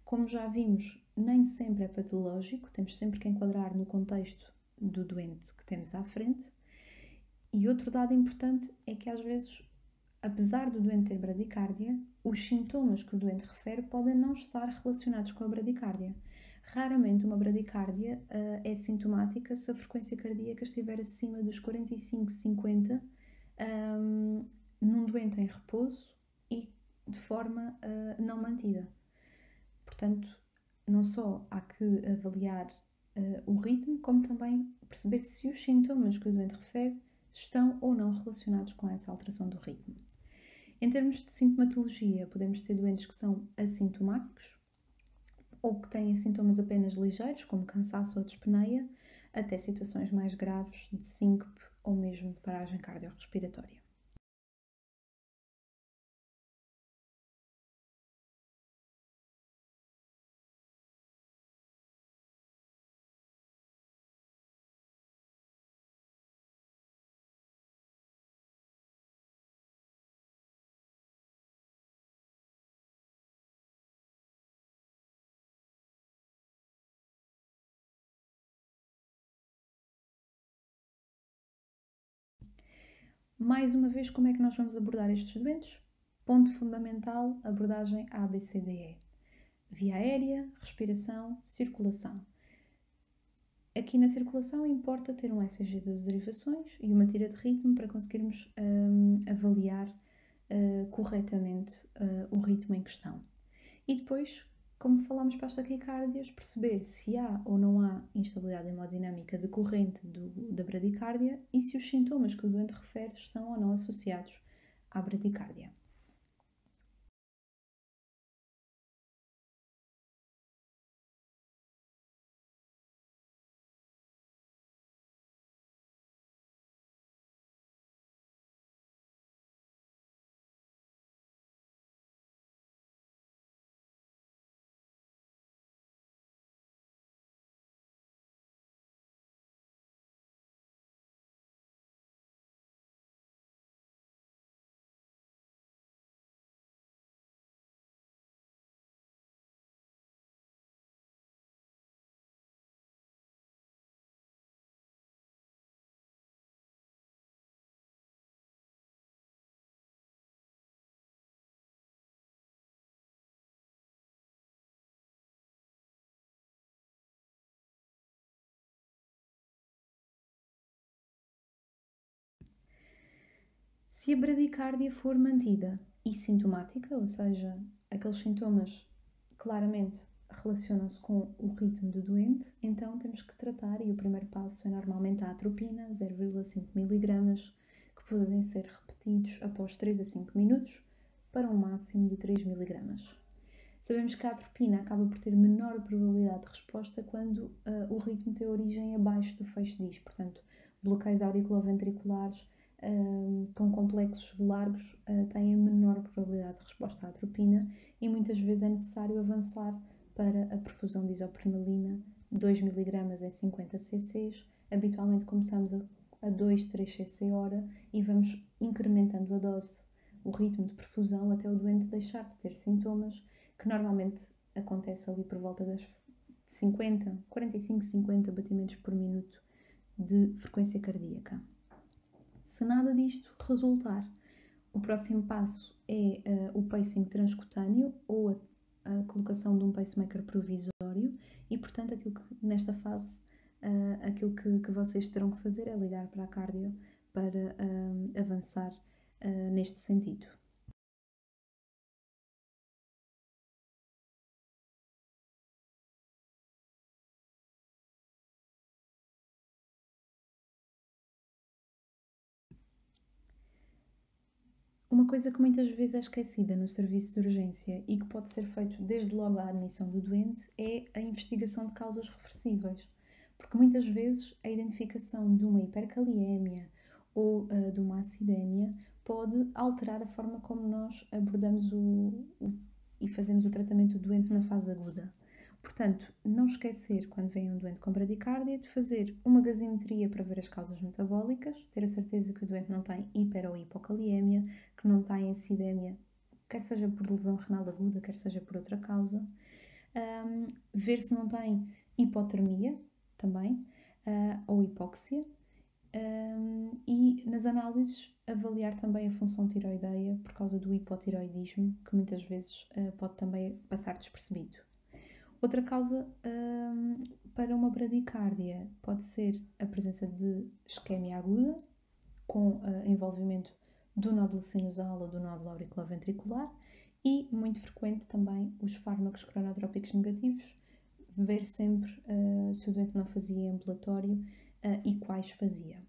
Como já vimos, nem sempre é patológico, temos sempre que enquadrar no contexto do doente que temos à frente. E outro dado importante é que às vezes, apesar do doente ter bradicardia, os sintomas que o doente refere podem não estar relacionados com a bradicardia. Raramente uma bradicardia é sintomática se a frequência cardíaca estiver acima dos 45-50 num doente em repouso e de forma não mantida. Portanto, não só há que avaliar o ritmo, como também perceber se os sintomas que o doente refere estão ou não relacionados com essa alteração do ritmo. Em termos de sintomatologia, podemos ter doentes que são assintomáticos ou que têm sintomas apenas ligeiros, como cansaço ou dispneia, até situações mais graves de síncope ou mesmo de paragem cardiorrespiratória. Mais uma vez, como é que nós vamos abordar estes doentes? Ponto fundamental, abordagem ABCDE. Via aérea, respiração, circulação. Aqui na circulação importa ter um ECG das derivações e uma tira de ritmo para conseguirmos avaliar corretamente o ritmo em questão. E depois, como falámos para as taquicardias, perceber se há ou não há instabilidade hemodinâmica decorrente da bradicardia e se os sintomas que o doente refere estão ou não associados à bradicardia. Se a bradicardia for mantida e sintomática, ou seja, aqueles sintomas claramente relacionam-se com o ritmo do doente, então temos que tratar e o primeiro passo é normalmente a atropina, 0,5 mg, que podem ser repetidos após 3 a 5 minutos para um máximo de 3 mg. Sabemos que a atropina acaba por ter menor probabilidade de resposta quando o ritmo tem origem abaixo do fecho diz, portanto, bloqueios auriculoventriculares com complexos largos têm menor probabilidade de resposta à atropina e muitas vezes é necessário avançar para a perfusão de isoprenalina, 2 mg em 50 cc. Habitualmente começamos a 2, 3 cc hora e vamos incrementando a dose, o ritmo de perfusão, até o doente deixar de ter sintomas, que normalmente acontece ali por volta das 50, 45, 50 batimentos por minuto de frequência cardíaca. Se nada disto resultar, o próximo passo é o pacing transcutâneo ou a colocação de um pacemaker provisório e, portanto, nesta fase, aquilo que vocês terão que fazer é ligar para a cardio para avançar neste sentido. Uma coisa que muitas vezes é esquecida no serviço de urgência e que pode ser feito desde logo à admissão do doente é a investigação de causas reversíveis, porque muitas vezes a identificação de uma hipercaliemia ou de uma acidemia pode alterar a forma como nós abordamos e fazemos o tratamento do doente na fase aguda. Portanto, não esquecer, quando vem um doente com bradicardia, de fazer uma gasometria para ver as causas metabólicas, ter a certeza que o doente não tem hiper ou hipocaliemia, que não tem acidemia, quer seja por lesão renal aguda, quer seja por outra causa. Ver se não tem hipotermia também, ou hipóxia. E nas análises avaliar também a função tiroideia por causa do hipotiroidismo, que muitas vezes pode também passar despercebido. Outra causa para uma bradicardia pode ser a presença de isquemia aguda com envolvimento do nódulo sinusal ou do nódulo auriculoventricular, e muito frequente também os fármacos cronotrópicos negativos, ver sempre se o doente não fazia em ambulatório e quais fazia.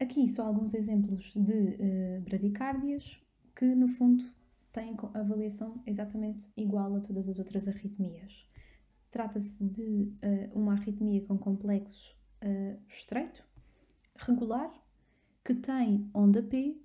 Aqui só alguns exemplos de bradicárdias que, no fundo, têm avaliação exatamente igual a todas as outras arritmias. Trata-se de uma arritmia com complexo estreito, regular, que tem onda P.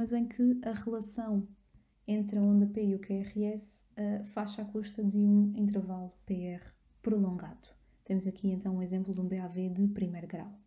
Mas em que a relação entre a onda P e o QRS faz-se à custa de um intervalo PR prolongado. Temos aqui então um exemplo de um BAV de primeiro grau.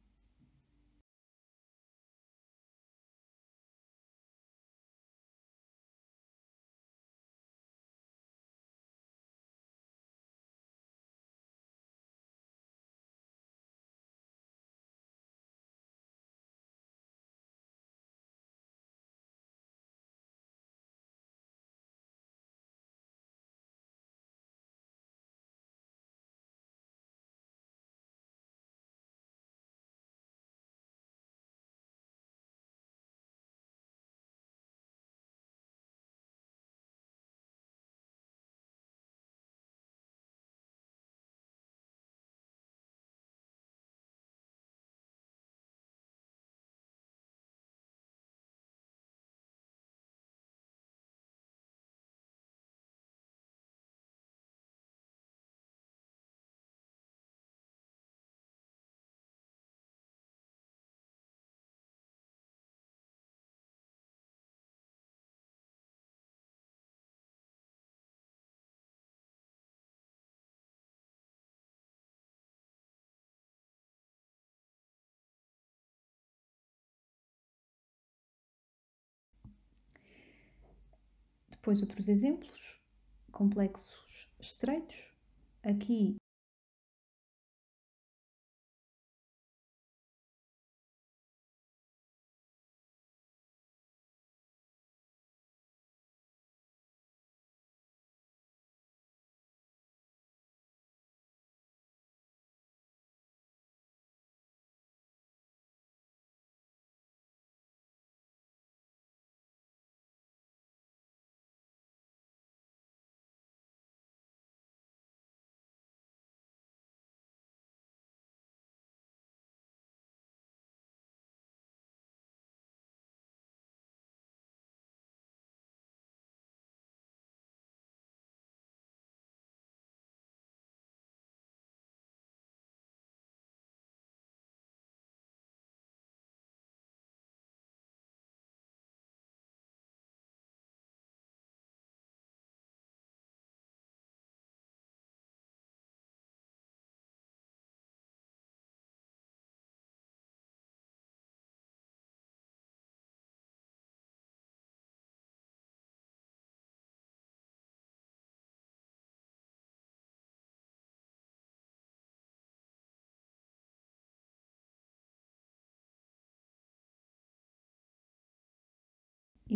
Depois outros exemplos, complexos estreitos. Aqui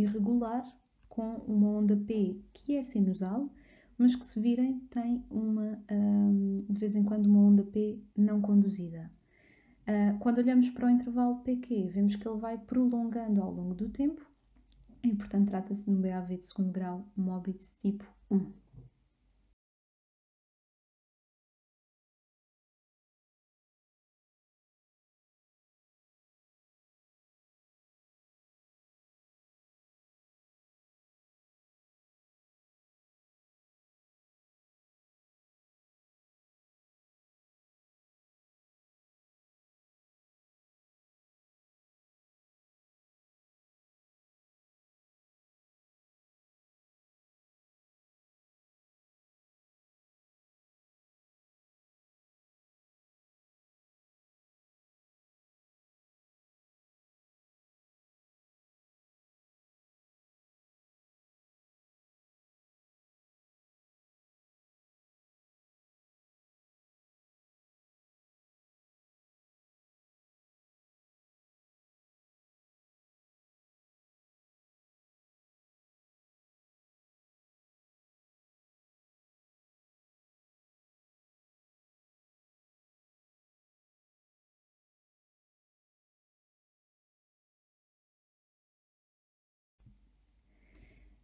irregular com uma onda P que é sinusal, mas que, se virem, tem de vez em quando uma onda P não conduzida. Quando olhamos para o intervalo PQ, vemos que ele vai prolongando ao longo do tempo e, portanto, trata-se de um BAV de segundo grau Mobitz tipo 1.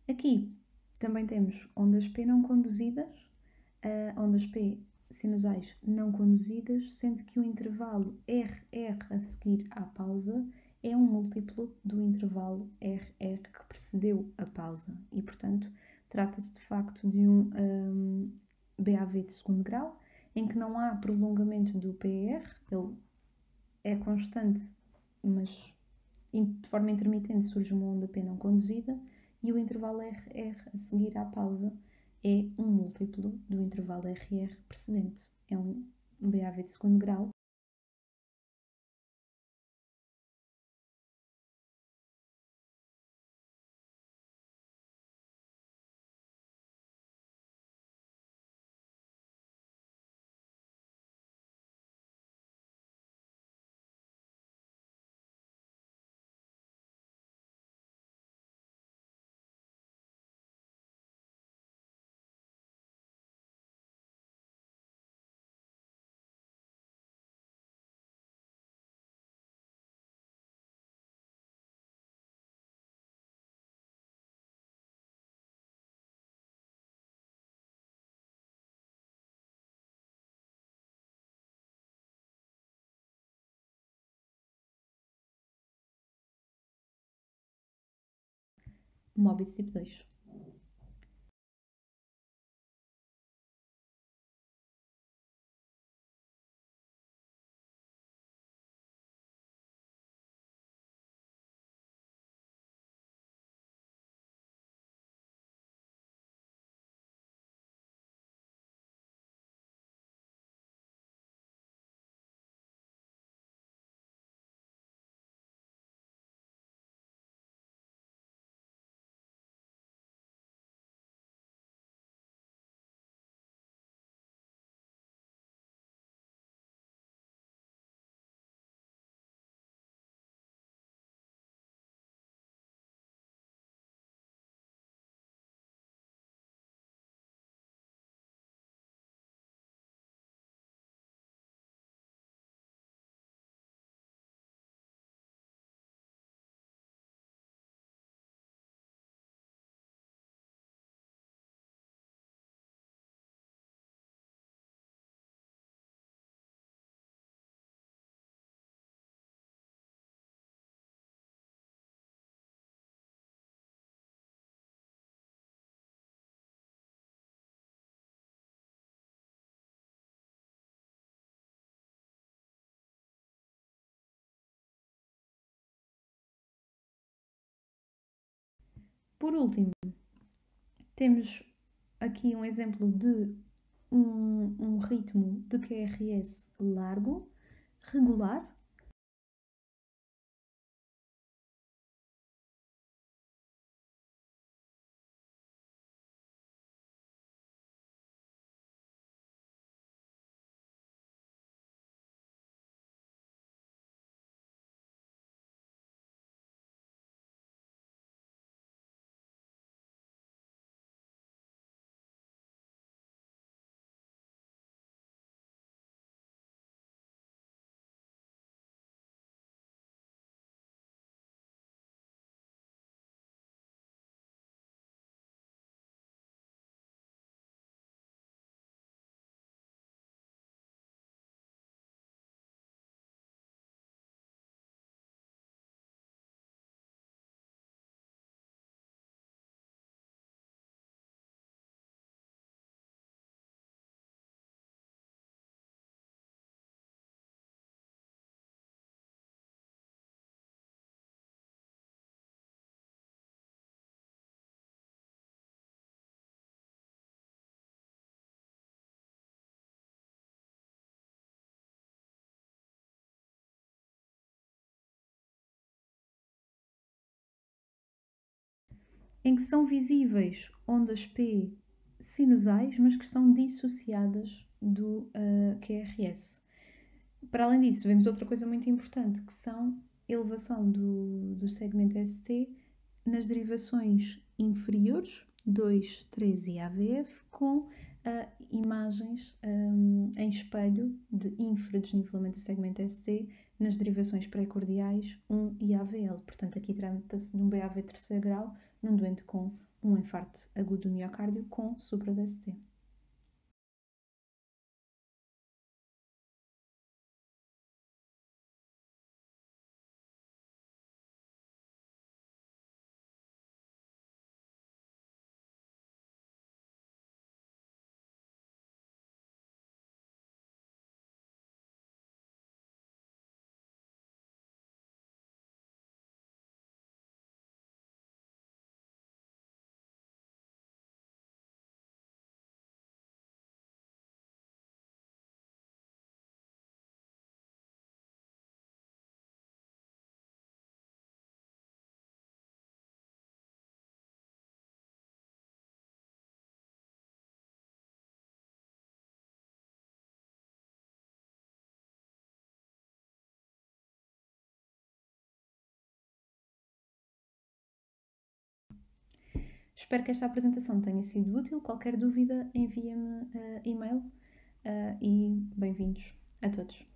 Aqui também temos ondas P não conduzidas, ondas P sinusais não conduzidas, sendo que o intervalo RR a seguir à pausa é um múltiplo do intervalo RR que precedeu a pausa e, portanto, trata-se de facto de um BAV de segundo grau, em que não há prolongamento do PR, ele é constante, mas de forma intermitente surge uma onda P não conduzida, e o intervalo RR a seguir à pausa é um múltiplo do intervalo RR precedente. É um BAV de segundo grau. Mobitz tipo 2. Por último, temos aqui um exemplo de um ritmo de QRS largo, regular, em que são visíveis ondas P sinusais, mas que estão dissociadas do QRS. Para além disso, vemos outra coisa muito importante, que são elevação do segmento ST nas derivações inferiores, 2, 3 e AVF, com imagens em espelho de infradesnivelamento do segmento ST nas derivações pré-cordiais 1 e AVL. Portanto, aqui trata-se de um BAV terceiro grau num doente com um infarto agudo do miocárdio com supra-DST. Espero que esta apresentação tenha sido útil. Qualquer dúvida, envia-me e-mail e bem-vindos a todos.